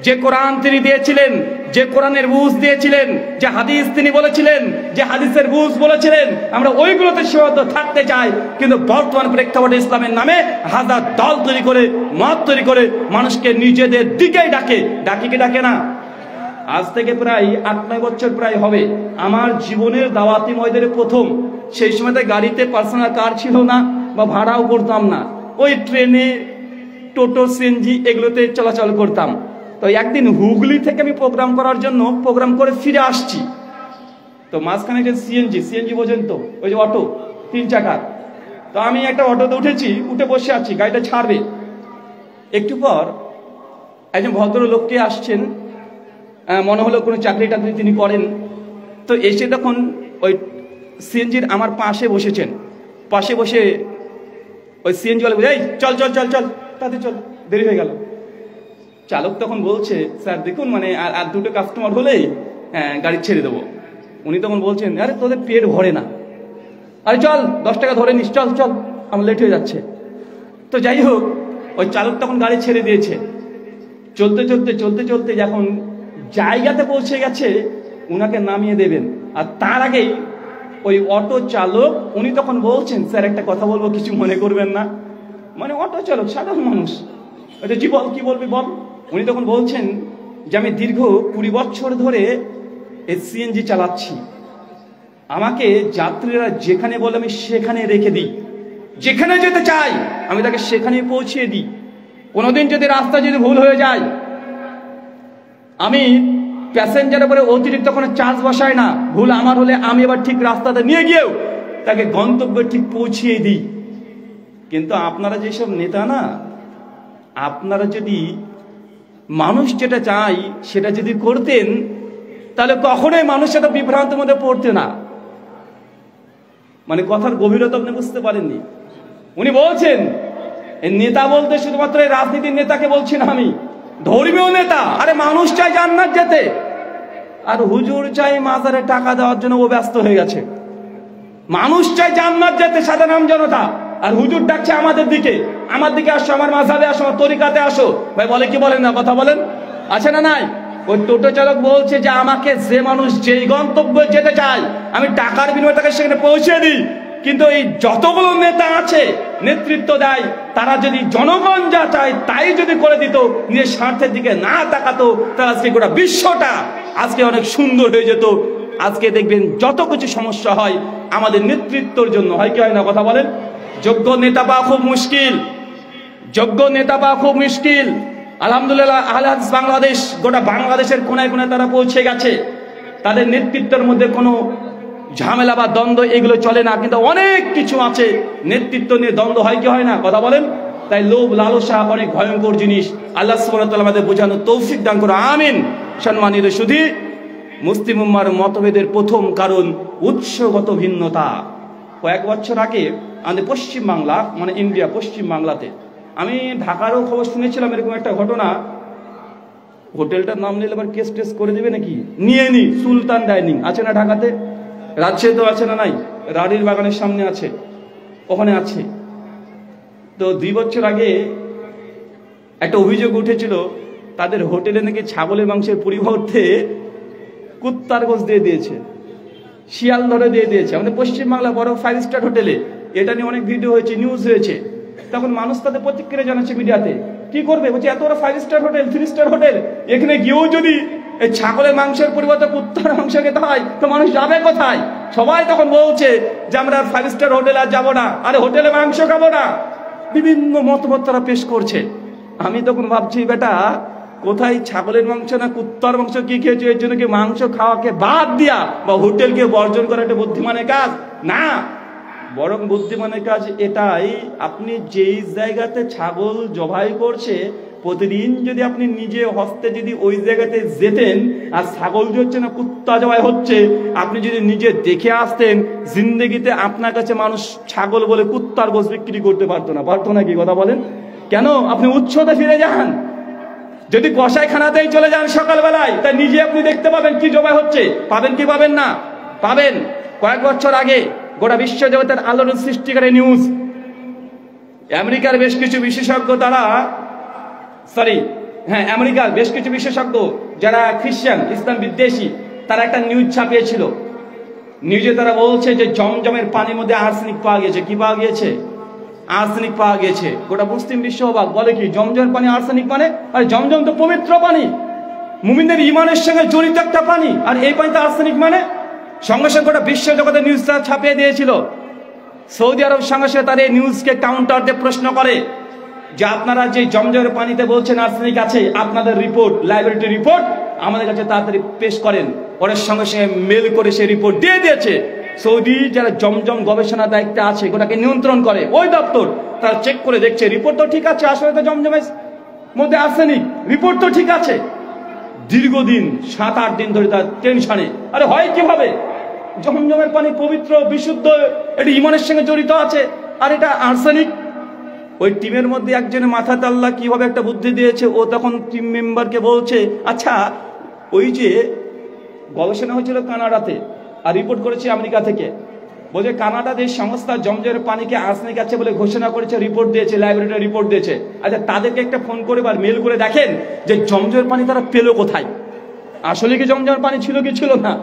যে কোরআন তিনি দিয়েছিলেন, যে কোরআনের বুঝ দিয়েছিলেন, যে হাদিস তিনি বলেছিলেন, যে হাদিসের বুঝ বলেছিলেন, আমরা ওইগুলোতে সীমাবদ্ধ থাকতে চাই। কিন্তু বর্তমান প্রেক্ষাপটে ইসলামের নামে হাজার দল তৈরি করে, মত তৈরি করে মানুষকে নিজেদের দিকেই ডাকে, ডাকিকে ডাকে না। আজ থেকে প্রায় 8-9 বছর প্রায় হবে আমার জীবনের দাওয়াতি ময়দানে প্রথম। সেই সময়তে গাড়িতে পার্সোনাল কার ছিল না, বা ভাড়াও করতাম না, ওই ট্রেনে, টোটো, সিএনজি এগুলোতে চলাচল করতাম। তো একদিন হুগলি থেকে আমি প্রোগ্রাম করার জন্য প্রোগ্রাম করে ফিরে আসছি। তো মাঝখানে যে সিএনজি বোঝেন তো, ওই যে অটো, 3 চাকার। তো আমি একটা অটোতে উঠেছি, উঠে বসে আছি, গাড়িটা ছাড়বে। একটু পর একজন ভদ্রলোককে আসছেন, মনে হলো কোনো চাকরি টাকরি তিনি করেন। তো এসে তখন ওই সিএনজির আমার পাশে বসেছেন। পাশে বসে ওই সিএনজি ওয়ালা বলে, এই চল চল চল চল, তাতে চল, দেরি হয়ে গেল। চালক তখন বলছে, স্যার দেখুন মানে আর 2টো কাস্টমার হলেই গাড়ি ছেড়ে দেবো। উনি তখন বলছেন, আরে তোদের পেট ভরে না, আরে চল 10 টাকা ধরে নিস, চল চল, আমার লেট হয়ে যাচ্ছে। তো যাই হোক, ওই চালক তখন গাড়ি ছেড়ে দিয়েছে। চলতে চলতে চলতে চলতে যখন জায়গাতে পৌঁছে গেছে, উনাকে নামিয়ে দেবেন, আর তার আগেই ওই অটো চালক উনি তখন বলছেন, স্যার একটা কথা বলবো, কিছু মনে করবেন না। মানে অটো চালক সাধারণ মানুষ, জি বল, কি বলবি বল। উনি তখন বলছেন যে আমি দীর্ঘ 20 বছর ধরে এই সিএনজি চালাচ্ছি, আমাকে যাত্রীরা যেখানে বলে আমি সেখানে রেখে দিই, যেখানে যেতে চাই আমি তাকে সেখানে পৌঁছে দিই। কোনোদিন যদি রাস্তা যদি ভুল হয়ে যায়, আমি প্যাসেঞ্জারের উপরে অতিরিক্ত কোনো চার্জ বসাই না। ভুল আমার হলে আমি এবার ঠিক রাস্তাতে নিয়ে গিয়েও তাকে গন্তব্যে ঠিক পৌঁছিয়ে দিই। কিন্তু আপনারা যেসব নেতা না, আপনারা যদি মানুষ যেটা চাই সেটা যদি করতেন, তাহলে কখনোই মানুষ সেটা বিভ্রান্তের মধ্যে পড়তে না। মানে কথার গভীরতা আপনি বুঝতে পারেননি। উনি বলছেন, এই নেতা বলতে শুধুমাত্র এই রাজনীতির নেতাকে বলছি না, আমি ধর্মীয় নেতা। আরে মানুষ চাই জান্নাত যেতে, আর হুজুর চাই মাজারে টাকা দেওয়ার জন্য ও ব্যস্ত হয়ে গেছে। মানুষ চাই জান্নাত যেতে, সাধারণ জনতা, আর হুজুর ডাকছে আমাদের দিকে, আমার দিকে আসো, আমার মাযহাবে আসো, আমার তরিকাতে আসো। ভাই বলে কি বলেন না, কথা বলেন, আছে না নাই? ওই টোটো চালক বলছে যে আমাকে যে মানুষ যেই গন্তব্যে যেতে চায় আমি টাকার বিনিময়ে তাকে সেখানে পৌঁছে দিই। কিন্তু এই যতগুলো নেতা আছে, নেতৃত্ব দেয়, তারা যদি জনগণ যা চায় তাই যদি করে দিত, নিজের স্বার্থের দিকে না তাকাতো, তাহলে আজকে গোটা বিশ্বটা আজকে অনেক সুন্দর হয়ে যেত। আজকে দেখবেন যত কিছু সমস্যা হয় আমাদের নেতৃত্বের জন্য হয়, কি হয় না, কথা বলেন। যোগ্য নেতা পাওয়া খুব মুশকিল, যোগ্য নেতা পাওয়া খুব মুশকিল। আলহামদুলিল্লাহ আহলে হাদিস বাংলাদেশ গোটা বাংলাদেশের কোনায় কোনায় তারা পৌঁছে গেছে। তাদের নেতৃত্বের মধ্যে কোনো ঝামেলা বা দ্বন্দ্ব এগুলো চলে না, কিন্তু অনেক কিছু আছে নেতৃত্ব নিয়ে দ্বন্দ্ব হয়, কি হয় না, কথা বলেন। তাই লোভ লালসা অনেক ভয়ঙ্কর জিনিস। আল্লাহ সুবহানাহু ওয়া তাআলা আমাদের বোঝানোর তৌফিক দান করুন, আমিন। সম্মানিত সুধী, মুসলিম উম্মাহর মতভেদের প্রথম কারণ উৎসগত ভিন্নতা। কয়েক বছর আগে আমাদের পশ্চিম বাংলা, মানে ইন্ডিয়া, পশ্চিম বাংলাতে, আমি ঢাকারও খবর শুনেছিলাম এরকম একটা ঘটনা। হোটেলটার নাম নিলে আবার কেস টেস করে দিবে নাকি, নিয়ে নি, সুলতান ডাইনিং আছে না ঢাকাতে, রাজশাহীতে আছে না নাই, রানীর বাগানের সামনে আছে, ওখানে আছে। তো 2 বছর আগে একটা অভিযোগ উঠেছিল, তাদের হোটেলে নাকি ছাগলের মাংসের পরিবর্তে কুত্তার গোশত দিয়ে দিয়েছে, শিয়াল ধরে দিয়ে দিয়েছে। আমাদের পশ্চিমবাংলা বড় 5 স্টার হোটেলে এটা নিয়ে অনেক ভিডিও হয়েছে, নিউজ হয়েছে। তখন মানুষ তাদের প্রতিক্রিয়া জানাচ্ছে মিডিয়াতে, কি করবে, বলছে এত বড় 5 স্টার হোটেল, 3 স্টার হোটেল, এখানে গিয়েও যদি এই ছাগলের মাংসের পরিবর্তে কুত্তার মাংস খেতে হয় তো মানুষ যাবে কোথায়? সবাই তখন বলছে যে আমরা 5 স্টার হোটেল আর যাবো না, আরে হোটেলে মাংস খাবো না। বিভিন্ন মতামত তারা পেশ করছে। আমি তখন ভাবছি, বেটা কোথায় ছাগলের মাংস না কুত্তার মাংস কি খেয়েছো, এর জন্য কি মাংস খাওয়াকে বাদ দিয়া বা হোটেলকে বর্জন করা একটা বুদ্ধিমানের কাজ না। বরং বুদ্ধিমানের কাজ এটাই, আপনি যেই জায়গাতে ছাগল জবাই করছে প্রতিদিন যদি আপনি নিজে হস্তে যদি ওই জায়গাতে যেতেন, আর ছাগল যে হচ্ছে না কুত্তা জবাই হচ্ছে আপনি যদি নিজে দেখে আসতেন, জিন্দেগিতে আপনার কাছে মানুষ ছাগল বলে কুত্তার গোশত বিক্রি করতে পারতো না, পারতো না, কি কথা বলেন? কেন? আপনি উৎসতে ফিরে যান, যদি কসাইখানাতেই চলে যান সকালবেলায়, তা নিজে আপনি দেখতে পাবেন কি জবাই হচ্ছে। পাবেন কি পাবেন না? পাবেন। কয়েক বছর আগে গোটা বিশ্ব জগতের আলোড়ন সৃষ্টিকারী নিউজ, আমেরিকার বেশ কিছু বিশেষজ্ঞ আমেরিকার বেশ কিছু বিশেষজ্ঞ যারা খ্রিস্টান, ইসলাম বিদ্বেষী, তারা একটা নিউজ ছাপিয়েছিল। নিউজে তারা বলছে যে জমজমের পানির মধ্যে আর্সেনিক পাওয়া গিয়েছে। কি পাওয়া গিয়েছে? আর্সেনিক পাওয়া গিয়েছে। গোটা মুসলিম বিশ্ব অবাক, বলে কি জমজমের পানি আর্সেনিক মানে? আর জমজম তো পবিত্র পানি, মুমিনদের ঈমানের সঙ্গে জড়িত একটা পানি, আর এই পানিতে আর্সেনিক মানে? সঙ্গে সঙ্গে গোটা বিশ্ব জগতে নিউজটা ছাপিয়ে দিয়েছিল। সৌদি আরব সঙ্গে সঙ্গে তার এই নিউজকে কাউন্টার দিয়ে প্রশ্ন করে যে আপনারা যে জমজমের পানিতে বলছেন আর্সেনিক আছে, আপনাদের রিপোর্ট, ল্যাবরেটরি রিপোর্ট আমাদের কাছে তাড়াতাড়ি পেশ করেন। ওর সঙ্গে সঙ্গে মেল করে সেই রিপোর্ট দিয়ে দিয়েছে। সৌদি যারা জমজম গবেষণা দায়িত্বে আছে, ওটাকে নিয়ন্ত্রণ করে ওই দপ্তর, তারা চেক করে দেখছে রিপোর্ট তো ঠিক আছে, আসলে তো জমজমের মধ্যে আর্সেনিক, রিপোর্ট তো ঠিক আছে। দীর্ঘদিন 7-8 দিন ধরে তার টেনশনে, আরে হয় কিভাবে, জমজমের পানি পবিত্র বিশুদ্ধ, এটা ইমানের সঙ্গে জড়িত আছে, আর এটা আর্সেনিক। ওই টিমের মধ্যে একজনের মাথাতে আল্লাহ কিভাবে একটা বুদ্ধি দিয়েছে, ও তখন টিম মেম্বারকে বলছে, আচ্ছা ওই যে গবেষণা হয়েছিল কানাডাতে আর রিপোর্ট করেছে আমেরিকা থেকে, বলছে কানাডা দেশ সংস্থা জমজমের পানিকে আর্সেনিক আছে বলে ঘোষণা করেছে, রিপোর্ট দিয়েছে, ল্যাবরেটরি রিপোর্ট দিয়েছে। আচ্ছা তাদেরকে একটা ফোন করে বা মেল করে দেখেন যে জমজমের পানি তারা পেলো কোথায়, আসলে কি জমজমের পানি ছিল কি ছিল না।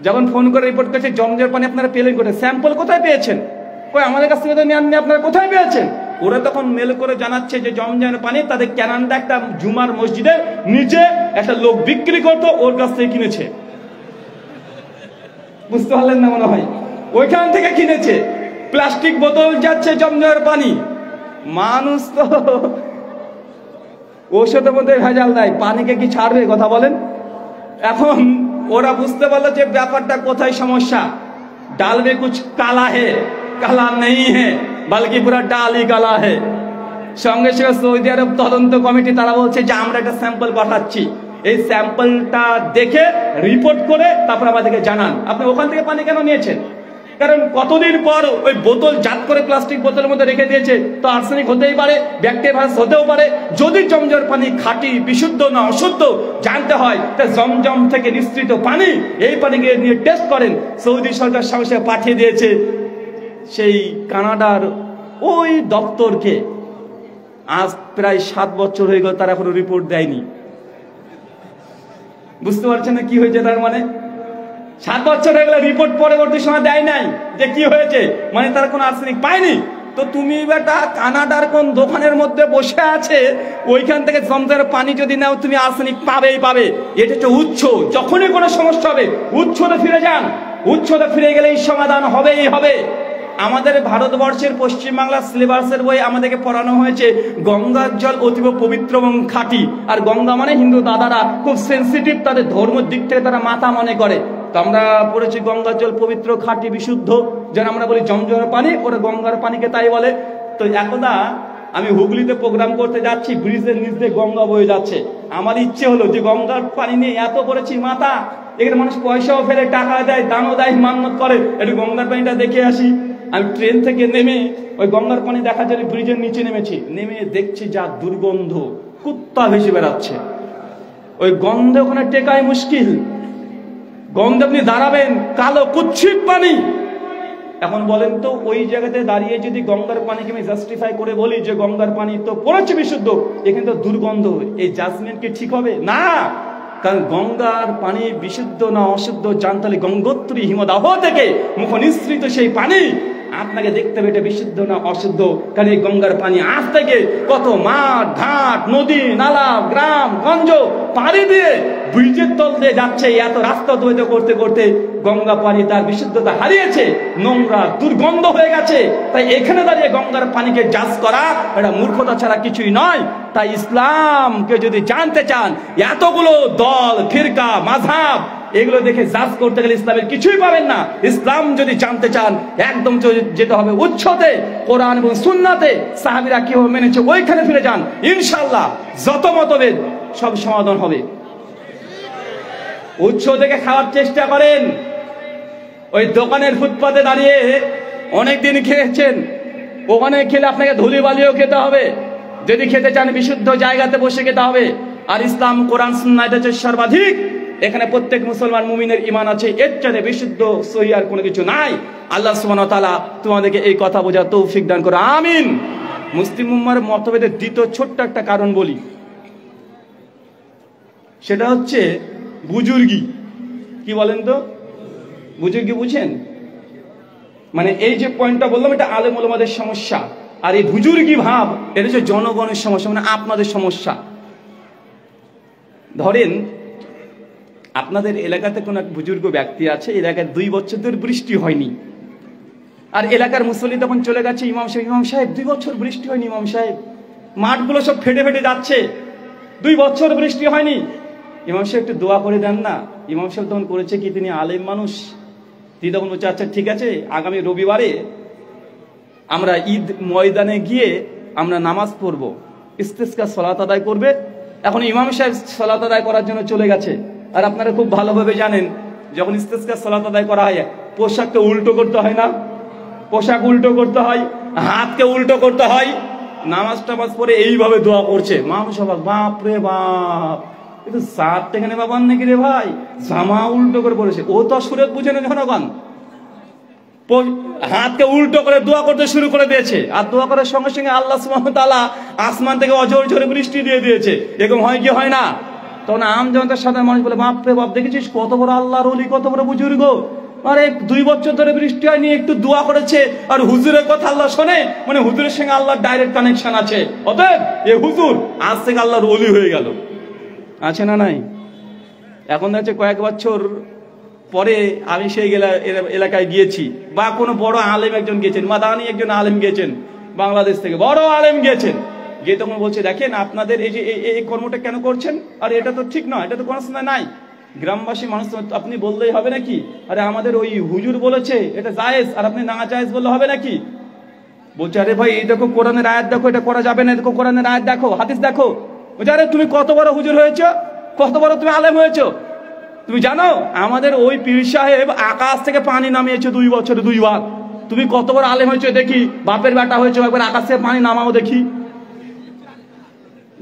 যখন ফোন করে রিপোর্ট করেছে জমজমের পানি আপনারা পেলেন কোথায়, স্যাম্পল কোথায় পেয়েছেন, ওই আমাদের কাছ থেকে তো নেননি, আপনারা কোথায় পেয়েছেন। ওরা তখন মেল করে জানাচ্ছে যে জমজমের পানি তাদের ক্যানাডা একটা জুমার মসজিদের নিচে একটা লোক বিক্রি করতো, ওর কাছ থেকে কিনেছে। বুঝতে পারলেন না মনে হয়, ওইখান থেকে কিনেছে। প্লাস্টিক বোতল যাচ্ছে জমজমের পানি, মানুষ তো ওষুধের মধ্যে ভেজাল দেয়, পানিকে কি ছাড়বে কথা বলেন। এখন ওরা বুঝতে পারলো যে ব্যাপারটা কোথায় সমস্যা, ডাল মে কুছ কালা হে, কালা নেই হে বলকি পুরা ডাল ই কালা হে। সঙ্গে সঙ্গে সৌদি আরব তদন্ত কমিটি তারা বলছে যে আমরা একটা স্যাম্পল পাঠাচ্ছি, এই স্যাম্পলটা দেখে রিপোর্ট করে তারপর আমাদেরকে জানান আপনি ওখান থেকে পানি কেন নিয়েছেন। কারণ কতদিন পর ওই বোতল জাত করে প্লাস্টিক বোতলের মধ্যে রেখে দিয়েছে, তো আর্সেনিক হতেই পারে, ব্যাকটেরিয়া হতেও পারে। যদি জমজমের পানি খাঁটি বিশুদ্ধ না অশুদ্ধ জানতে হয়, তা জমজম থেকে নিঃসৃত পানি, এই পানিকে নিয়ে টেস্ট করেন। সৌদি সরকার সঙ্গে পাঠিয়ে দিয়েছে সেই কানাডার ওই দপ্তরকে। আজ প্রায় 7 বছর হয়ে গেল, তারা এখনো রিপোর্ট দেয়নি। বুঝতে পারছেন না কি হয়েছে, তার মানে 7 বছর হয়ে গেলে রিপোর্ট পরবর্তী সময় দেয় নাই যে কি হয়েছে, মানে তারা কোনো আর্সেনিক পায়নি। তো তুমি বেটা কানাডার কোন দোকানের মধ্যে বসে আছে, ওইখান থেকে জমজমের পানি যদি নাও তুমি আর্সেনিক পাবেই পাবে। এটা হচ্ছে উৎস, যখনই কোনো সমস্যা হবে উৎসতে ফিরে যান, উৎসতে ফিরে গেলেই সমাধান হবেই হবে। আমাদের ভারতবর্ষের পশ্চিমবাংলার সিলেবাসের বই আমাদেরকে পড়ানো হয়েছে গঙ্গার জল অতীব পবিত্র এবং খাঁটি। আর গঙ্গা মানে হিন্দু দাদারা খুব সেন্সিটিভ, তাদের ধর্মের দিক থেকে তারা মাথা মনে করে। তো আমরা পড়েছি গঙ্গার জল পবিত্র খাঁটি বিশুদ্ধ, যেন আমরা বলি জমজমের পানি, ওরা গঙ্গার পানিকে তাই বলে। তো একদা আমি হুগলিতে প্রোগ্রাম করতে যাচ্ছি, ব্রিজের নিচ দিয়ে গঙ্গা বয়ে যাচ্ছে। আমার ইচ্ছে হলো যে গঙ্গার পানি নিয়ে এত করেছি মাথা, এখানে মানুষ পয়সাও ফেলে, টাকা দেয়, দানও দেয়, মান্যত করে, একটু গঙ্গার পানিটা দেখে আসি। আমি ট্রেন থেকে নেমে ওই গঙ্গার পানি দেখার জন্য ব্রিজের নিচে নেমেছি, নেমে দেখছি যা দুর্গন্ধ, কুত্তা ভেসে বেড়াচ্ছে। ওই গন্ধে ওখানে টেকাই মুশকিল, গন্ধে আপনি দাঁড়াবেন, কালো কুচ্ছিত পানি। এখন বলেন তো ওই জায়গাতে দাঁড়িয়ে যদি গঙ্গার পানিকে আমি জাস্টিফাই করে বলি যে গঙ্গার পানি তো পড়েছে বিশুদ্ধ, এখানে তো দুর্গন্ধ, এই জাজমেন্ট কি ঠিক হবে? না, কারণ গঙ্গার পানি বিশুদ্ধ না অশুদ্ধ জানতে হলে গঙ্গোত্রী হিমদাহ থেকে মুখ নিঃসৃত সেই পানি আপনাকে দেখতে হবে এটা বিশুদ্ধ না অশুদ্ধ। কারণ এই গঙ্গার পানি আজ থেকে কত মাঠ ঘাট নদী নালা গ্রাম গঞ্জ পানি দিয়ে ব্রিজের তল দিয়ে যাচ্ছে, এত রাস্তা অতিবাহিত করতে করতে গঙ্গা পানি তার বিশুদ্ধতা হারিয়েছে, নোংরা দুর্গন্ধ হয়ে গেছে। তাই এখানে দাঁড়িয়ে গঙ্গার পানিকে জাজ করা এটা মূর্খতা ছাড়া কিছুই নয়। তাই ইসলামকে যদি জানতে চান, এতগুলো দল ফিরকা মাযহাব এগুলো দেখে জাজ করতে গেলে ইসলামের কিছুই পাবেন না। ইসলাম যদি জানতে চান একদম যেতে হবে উৎসতে, কোরআন এবং সুন্নাতে সাহাবীরা কিভাবে মেনেছে ওইখানে ফিরে যান, ইনশাআল্লাহ যত মতভেদ সব সমাধান হবে। উৎস থেকে খাওয়ার চেষ্টা করেন। ওই দোকানের ফুটপাতে দাঁড়িয়ে অনেকদিন খেয়েছেন, ওখানে খেলে আপনাকে ধুলি বালিও খেতে হবে। যদি খেতে চান বিশুদ্ধ জায়গাতে বসে খেতে হবে। আর ইসলাম কোরআন সুন্নাহ এটা হচ্ছে সর্বাধিক। এখানে প্রত্যেক মুসলমান মুমিনের ঈমান আছে, এর চাইতে বিশুদ্ধ সহি আর কোনো কিছু নাই। আল্লাহ সুবহানাহু ওয়া তাআলা তোমাদেরকে এই কথা বোঝার তৌফিক দান করো, আমিন। মুসলিম উম্মার মতভেদের দ্বিতীয় ছোট্ট একটা কারণ বলি, সেটা হচ্ছে বুজুর্গি। কি বলেন তো বুজুর্গি বুঝেন? মানে এই যে পয়েন্টটা বললাম এটা আলেম ওলামাদের সমস্যা, আর এই বুজুর্গি ভাব এটা হচ্ছে জনগণের সমস্যা, মানে আপনাদের সমস্যা। ধরেন আপনাদের এলাকাতে কোন এক বুজুর্গ ব্যক্তি আছে, এলাকায় 2 বছর ধরে বৃষ্টি হয়নি, আর এলাকার মুসল্লি তখন চলে গেছে, ইমাম সাহেব 2 বছর বৃষ্টি হয়নি, ইমাম সাহেব মাঠগুলো সব ফেটে ফেটে যাচ্ছে, 2 বছর বৃষ্টি হয়নি, ইমাম সাহেব একটু দোয়া করে দেন না। ইমাম সাহেব তখন করেছে কি, তিনি আলেম মানুষ, তখন বলছে আচ্ছা ঠিক আছে, আগামী রবিবারে আমরা ঈদ ময়দানে গিয়ে আমরা নামাজ পড়বো, ইস্তেসকা সালাত আদায় করবে। এখন ইমাম সাহেব সালাত আদায় করার জন্য চলে গেছে। আর আপনারা খুব ভালোভাবে জানেন, যখন ইস্তেসকা সালাত আদায় করা হয় পোশাককে উল্টো করতে হয় না, পোশাক উল্টো করতে হয়, হাতকে উল্টো করতে হয়। নামাজ টামাজ পরে এইভাবে দোয়া করছে, মানুষ অবাক, বাপ রে বাপ, কিন্তু সাত টেখানে বাবার নাকি রে ভাই, জামা উল্টো করে পড়েছে। ও তো সুরেত বুঝে না জনগণ, হাতকে উল্টো করে দোয়া করতে শুরু করে দিয়েছে। আর দোয়া করার সঙ্গে সঙ্গে আল্লাহ সুবহানাহু ওয়া তাআলা আসমান থেকে অঝোর ঝরে বৃষ্টি দিয়ে দিয়েছে। এরকম হয় কি হয় না? তখন আম জনতার সাধারণ মানুষ বলে, বাপ রে বাপ, দেখেছিস কত বড় আল্লাহর ওলি, কত বড় বুজুর্গ, আরে 2 বছর ধরে বৃষ্টি হয়নি, একটু দোয়া করেছে আর হুজুরের কথা আল্লাহ শোনে, মানে হুজুরের সঙ্গে আল্লাহর ডাইরেক্ট কানেকশন আছে। অতএব এই হুজুর আজ থেকে আল্লাহর ওলি হয়ে গেল। আছে না নাই? এখন দেখছে কয়েক বছর পরে আমি সেই এলাকায় গিয়েছি, বা কোনো বড় আলেম একজন গিয়েছেন, মাদানি একজন আলেম গিয়েছেন, বাংলাদেশ থেকে বড় আলেম গিয়েছেন, গিয়ে তখন বলছে দেখেন আপনাদের এই যে এই কর্মটা কেন করছেন, আর এটা তো ঠিক নয়, এটা তো কোনো সময় নাই। গ্রামবাসী মানুষ আপনি বললেই হবে নাকি, আরে আমাদের ওই হুজুর বলেছে এটা জায়েজ, আর আপনি না জায়েজ বললে হবে নাকি? বলছে আরে ভাই এই দেখো কোরআনের আয়াত দেখো, এটা করা যাবে না, দেখো কোরআনের আয়াত দেখো, হাদিস দেখো। বলছে আরে তুমি কত বড় হুজুর হয়েছো, কত বড় তুমি আলেম হয়েছো, তুমি জানো আমাদের ওই পীর সাহেব আকাশ থেকে পানি নামিয়েছে 2 বছরে 2 বার। তুমি কত বড় আলেম হয়েছো দেখি, বাপের বেটা হয়েছো, একবার আকাশ থেকে পানি নামাও দেখি।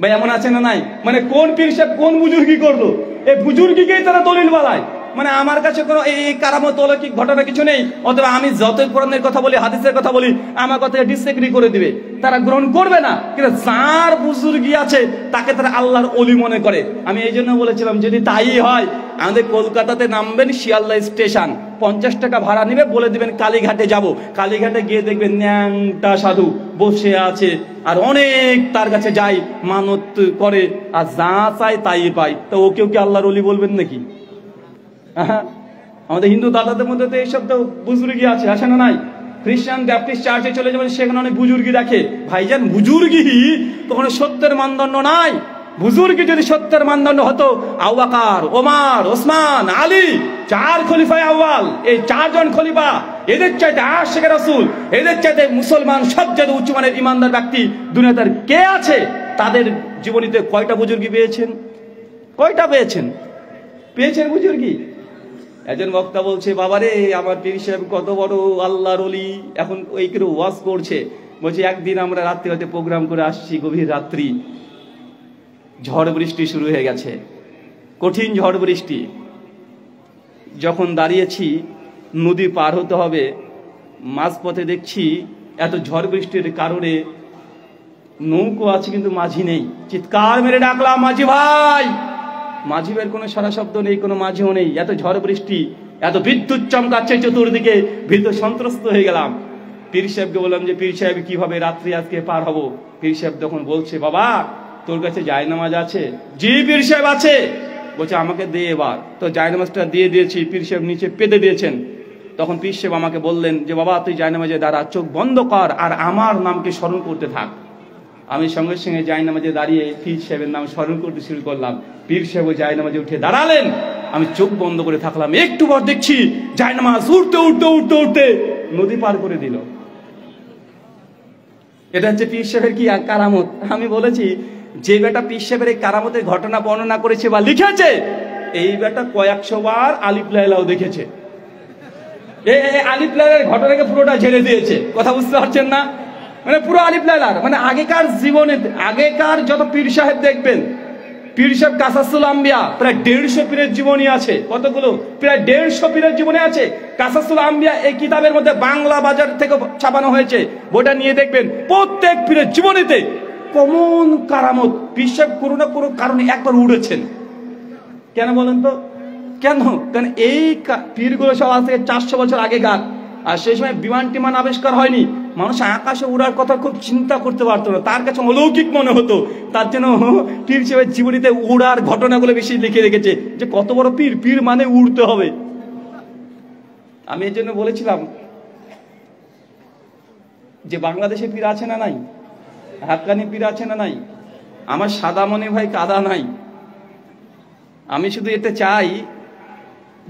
ভাই এমন আছে না নাই? মানে কোন পীর সাহেব কোন বুজুর্গি করলো, এই বুজুর্গিকেই তারা দলিল বানায়। মানে আমার কাছে কোনো এই কারামত অলৌকিক ঘটনা কিছু নেই, অথবা আমি যতই কোরআনের কথা বলি, হাদিসের কথা বলি, আমার কথাকে ডিসএগ্রি করে দিবে, তারা গ্রহণ করবে না। কিন্তু যার বুজুর্গি আছে তাকে তারা আল্লাহর ওলি মনে করে। আমি এই জন্য বলেছিলাম যদি তাই হয়, আমাদের কলকাতাতে নামবেন শিয়ালদা স্টেশন, 50 টাকা ভাড়া নিবে, বলে দিবেন কালীঘাটে যাব। কালীঘাটে গিয়ে দেখবেন ন্যাংটা সাধু বসে আছে, আর অনেক তার কাছে যাই, মানত করে, আর যা চাই তাই পাই। তো ওকেও কি আল্লাহর ওলি বলবেন নাকি? আমাদের হিন্দু দাদাদের মধ্যে তো এইসব তো বুজুর্গি আছে, আসে না নাই? খ্রিস্টান ব্যাপটিস্ট চার্চে চলে যাবেন, সেখানে অনেক বুজুর্গি দেখে। ভাইজান বুজুর্গি তখন সত্যের মানদণ্ড নাই। বুজুর্গি যদি সত্যের মানদণ্ড হতো, আবু বকর, ওমর, ওসমান, আলী, 4 খলিফায়ে আউয়াল, এই 4 জন খলিফা, এদের চাইতে আশিকে রাসূল, এদের চাইতে মুসলমান সবচেয়ে উচ্চ মানের ইমানদার ব্যক্তি দুনিয়াতে কে আছে? তাদের জীবনীতে কয়টা বুজুর্গি পেয়েছেন? কয়টা পেয়েছেন বুজুর্গি? একজন বক্তা বলছে, বাবারে আমার পীর সাহেব কত বড় আল্লাহর ওলি, এখন ওই করে ওয়াজ করছে। বলছে একদিন আমরা রাত্রি হতে প্রোগ্রাম করে আসছি, গভীর রাত্রি, ঝড় বৃষ্টি শুরু হয়ে গেছে, কঠিন ঝড় বৃষ্টি। যখন দাঁড়িয়েছি নদী পার হতে হবে, মাঝপথে দেখছি এত ঝড় বৃষ্টির কারণে নৌকো আছে কিন্তু মাঝি নেই। চিৎকার মেরে ডাকলাম, মাঝি ভাই। মাঝি ভাইয়ের কোনো সারা শব্দ নেই, কোনো মাঝিও নেই। এত ঝড় বৃষ্টি, এত বিদ্যুৎ চমকাচ্ছে চতুর্দিকে, ভীত সন্ত্রস্ত হয়ে গেলাম। পীর সাহেবকে বললাম যে পীর সাহেব কিভাবে রাত্রি আজকে পার হব? পীর সাহেব তখন বলছে, বাবা তোর কাছে জায়নামাজ আছে? জি পীর সাহেব আছে। বলছে আমাকে দে এবার। তো জায়নামাজটা দিয়ে দিয়েছি, পীর সাহেব নিচে পেতে দিয়েছেন। তখন পীর সাহেব আমাকে বললেন যে বাবা তুই জায়নামাজে দাঁড়া, চোখ বন্ধ কর, আর আমার নামকে স্মরণ করতে থাক। আমি সঙ্গে সঙ্গে জায়নামাজে দাঁড়িয়ে পীর সাহেবের নাম স্মরণ করতে শুরু করলাম। পীর সাহেব জায়নামাজে উঠে দাঁড়ালেন, আমি চোখ বন্ধ করে থাকলাম। একটু পর দেখছি জায়নামাজ উঠতে উঠতে উঠতে উঠতে নদী পার করে দিল। এটা হচ্ছে পীর সাহেবের কি কারামত। আমি বলেছি যে বেটা পীর সাহেবের এই কারামতের ঘটনা বর্ণনা করেছে বা লিখেছে, এই বেটা কয়েকশো বার আলিফ লাইলাও দেখেছে। এই আলিফ লাইলার ঘটনাকে পুরোটা ঝেড়ে দিয়েছে। কথা বুঝতে পারছেন না? মানে পুরো আলিফ লাইলার, মানে আগেকার জীবনে, আগেকার যত পীর সাহেব দেখবেন, পীর সাহেব কাসাসুল আম্বিয়া প্রায় 150 পীরের জীবনী আছে। কতগুলো? প্রায় 150 পীরের জীবনী আছে। কাসাসুল আম্বিয়া এই কিতাবের মধ্যে বাংলা বাজার থেকে ছাপানো হয়েছে, বইটা নিয়ে দেখবেন। প্রত্যেক পীরের জীবনীতে কমন কারামত, পীর সাহেব কোনো না কোনো কারণে একবার উড়েছেন। কেন বলেন তো? কেন? কারণ এই পীরগুলো সব আজ থেকে 400 বছর আগেকার, আর সেই সময় বিমান টিমান আবিষ্কার হয়নি। মানুষ আকাশে উড়ার কথা খুব চিন্তা করতে পারতো না, তার কাছে অলৌকিক মনে হতো। তার জন্য পীর সাহেবের জীবনীতে উড়ার ঘটনাগুলো বেশি লিখে রেখেছে, যে কত বড় পীর, পীর মানে উড়তে হবে। আমি এর জন্য বলেছিলাম যে বাংলাদেশে পীর আছে না নাই? হাক্কানি পীর আছে না নাই? আমার সাদা মনে ভাই কাদা নাই। আমি শুধু এতে চাই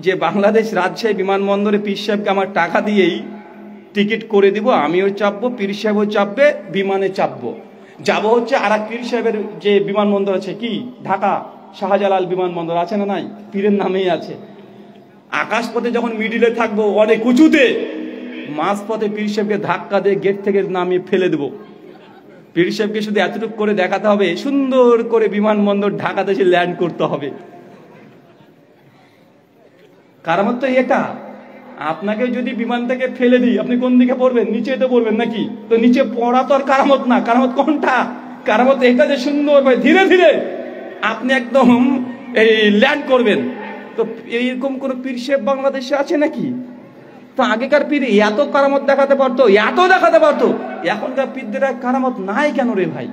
যে বাংলাদেশ রাজশাহী বিমানবন্দরে পীর সাহেবকে আমার টাকা দিয়েই টিকিট করে দিব, আমিও চাপবো, পীর সাহেবও চাপবে, বিমানে চাপবো, যাব হচ্ছে আর এক পীর সাহেবের যে বিমানবন্দর আছে, কি ঢাকা শাহজালাল বিমানবন্দর আছে না নাই, পীরের নামেই আছে। আকাশপথে যখন মিডিলে থাকবো অনেক উঁচুতে, মাঝপথে পীর সাহেবকে ধাক্কা দিয়ে গেট থেকে নামিয়ে ফেলে দেবো। পীর সাহেবকে শুধু এতটুকু করে দেখাতে হবে, সুন্দর করে বিমানবন্দর ঢাকাতে এসে ল্যান্ড করতে হবে। কারামত তো এটা। আপনাকে যদি বিমান থেকে ফেলে দিই, আপনি কোন দিকে পড়বেন? নিচে তো পড়বেন নাকি? তো নিচে পড়া তো আর কারামত না। কারামত কোনটা? কারামত এটা যে সুন্দর ভাই ধীরে ধীরে আপনি একদম এই ল্যান্ড করবেন। তো এইরকম কোন পীর সাহেব বাংলাদেশে আছে নাকি? তো আগেকার পীর এত কারামত দেখাতে পারতো, এত দেখাতে পারতো। এখনকার পীরদের কারামত নাই কেন রে ভাই?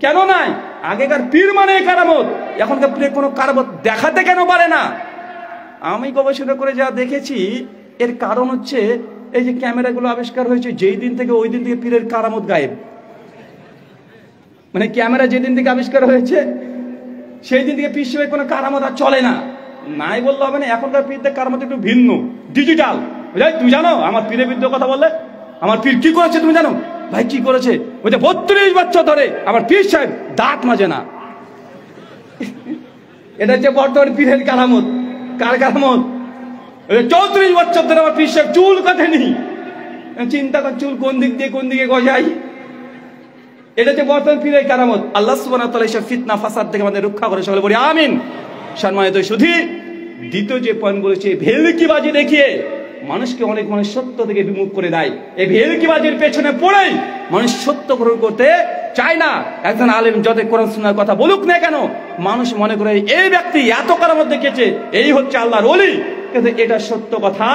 কেন নাই? আগেকার পীর মানে কারামত, এখনকার পীর কোনো কারামত দেখাতে কেন পারে না? আমি গবেষণা করে যা দেখেছি, এর কারণ হচ্ছে এই যে ক্যামেরাগুলো আবিষ্কার হয়েছে যেই দিন থেকে, ওই দিন থেকে পীরের কারামত গায়েব। মানে ক্যামেরা যেদিন থেকে আবিষ্কার হয়েছে সেই দিন থেকে পীর সাহেবের কোনো কারামত আর চলে না। নাই বললে হবে না, এখনকার পীরদের কারামত একটু ভিন্ন, ডিজিটাল। তুমি জানো আমার পীরের বিরুদ্ধে কথা বললে আমার পীর কি করেছে তুমি জানো? ভাই কি করেছে? ওই যে 32 বছর ধরে আমার পীর সাহেব দাঁত মাজে না। এটা হচ্ছে বর্তমান পীরের কারামত। কার কারামত? 34 বছর ধরে আমার পীর সাহেব চুল কাটেনি। চিন্তা কর চুল কোন দিক দিয়ে কোন দিকে গজাই। এটা হচ্ছে বর্তমান পীরের কারামত। আল্লাহ সুবহানাহু ওয়া তাআলা এসব ফিতনা ফাসাদ থেকে আমাদের রক্ষা করে, সকলে বলি আমিন। সম্মানিত সুধী, দ্বিতীয় যে পয়েন্ট বলেছে, ভেলকিবাজি দেখিয়ে মানুষকে অনেক মানুষ সত্য থেকে বিমুখ করে দেয়। এই ভেলকিবাজির পেছনে পড়েই মানুষ সত্য গ্রহণ করতে চায় না। একজন আলেম যত কোরআন সুন্নাহর কথা বলুক না কেন, মানুষ মনে করে এই ব্যক্তি এত কারামত দেখিয়েছে, এই হচ্ছে আল্লাহর ওলি। কিন্তু এটা সত্য কথা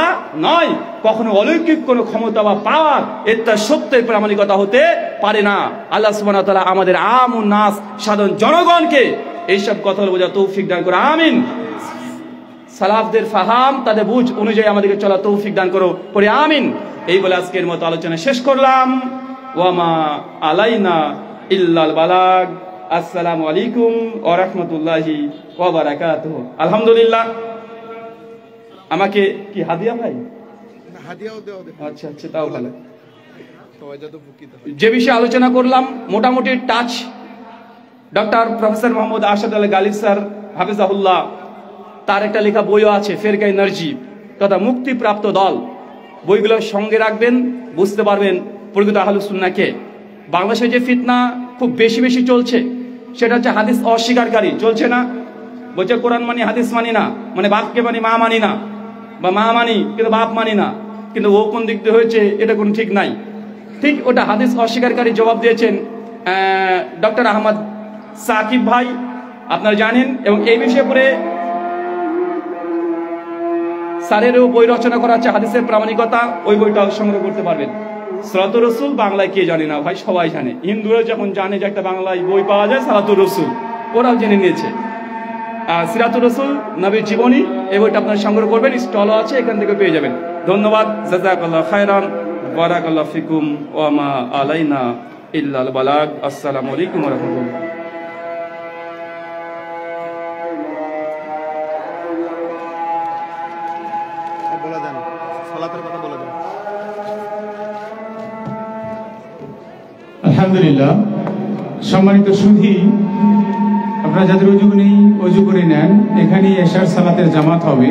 নয়। কখনো অলৌকিক কোনো ক্ষমতা বা পাওয়ার এটা সত্যের প্রামাণিকতা হতে পারে না। আল্লাহ সুবহানাহু ওয়া তাআলা আমাদের আমুন নাস, সাধারণ জনগণকে এইসব কথা বোঝার তৌফিক দান করো, আমিন। সালাফদের ফাহাম, তাদের বুঝ অনুযায়ী আমাদেরকে চলা তৌফিক দান করো, পড়ে আমিন। এই বলে আজকের মতো আলোচনা শেষ করলাম। ওয়ামা আলাইনা ইল্লাল বালাগ। আসসালামু আলাইকুম ওয়া রাহমাতুল্লাহি ওয়া বারাকাতুহু। আলহামদুলিল্লাহ। আমাকে কি হাদিয়া ভাই? হাদিয়াও দেও। আচ্ছা আচ্ছা, তাও ভালো। যে বিষয়ে আলোচনা করলাম মোটামুটি touch doctor professor Mohammad Arshad Ali Ghalib sir হাফিজাহুল্লাহ, তার একটা লেখা বইও আছে, ফেরকা এনার্জি তথা মুক্তিপ্রাপ্ত দল। বইগুলো সঙ্গে রাখবেন, বুঝতে পারবেন প্রকৃত আহলুস সুন্নাহকে। বাংলাদেশে যে ফিতনা খুব বেশি বেশি চলছে সেটা হচ্ছে হাদিস অস্বীকারী। চলছে না? বলছে কোরআন মানি হাদিস মানি না, মানে বাপকে মানি মা মানি না, বা মা মানি কিন্তু বাপ মানি না। কিন্তু ও কোন দিক দিয়ে হয়েছে এটা কোনো ঠিক নাই। ঠিক ওটা হাদিস অস্বীকারী জবাব দিয়েছেন ডক্টর আহমদ সাকিব ভাই, আপনারা জানেন। এবং এই বিষয়ে পরে স্যারেরও বই রচনা করা আছে হাদিসের প্রামাণিকতা, ওই বইটাও সংগ্রহ করতে পারবেন। সিরাতুর রাসূল বাংলায় কে জানে না ভাই? সবাই জানে। হিন্দুরা যখন জানে যে একটা বাংলায় বই পাওয়া যায় সিরাতুর রাসূল, ওরাও জেনে নিয়েছে। সিরাতুর রাসূল নবীর জীবনী, এই বইটা আপনারা সংগ্রহ করবেন, স্টলও আছে, এখান থেকে পেয়ে যাবেন। ধন্যবাদ। জাযাকাল্লাহু খায়রান, বারাকাল্লাহু ফিকুম, ওয়া মা আলাইনা ইল্লাল বালাগ। আসসালামু আলাইকুম ওয়া রাহমাতুল্লাহ। আলহামদুলিল্লাহ। সম্মানিত সুধী, আপনারা যাদের অজু নেই অজু করে নেন। এখানে এশার সালাতের জামাত হবে।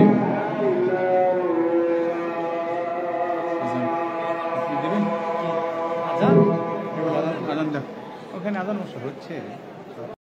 ওখানে আজান হচ্ছে।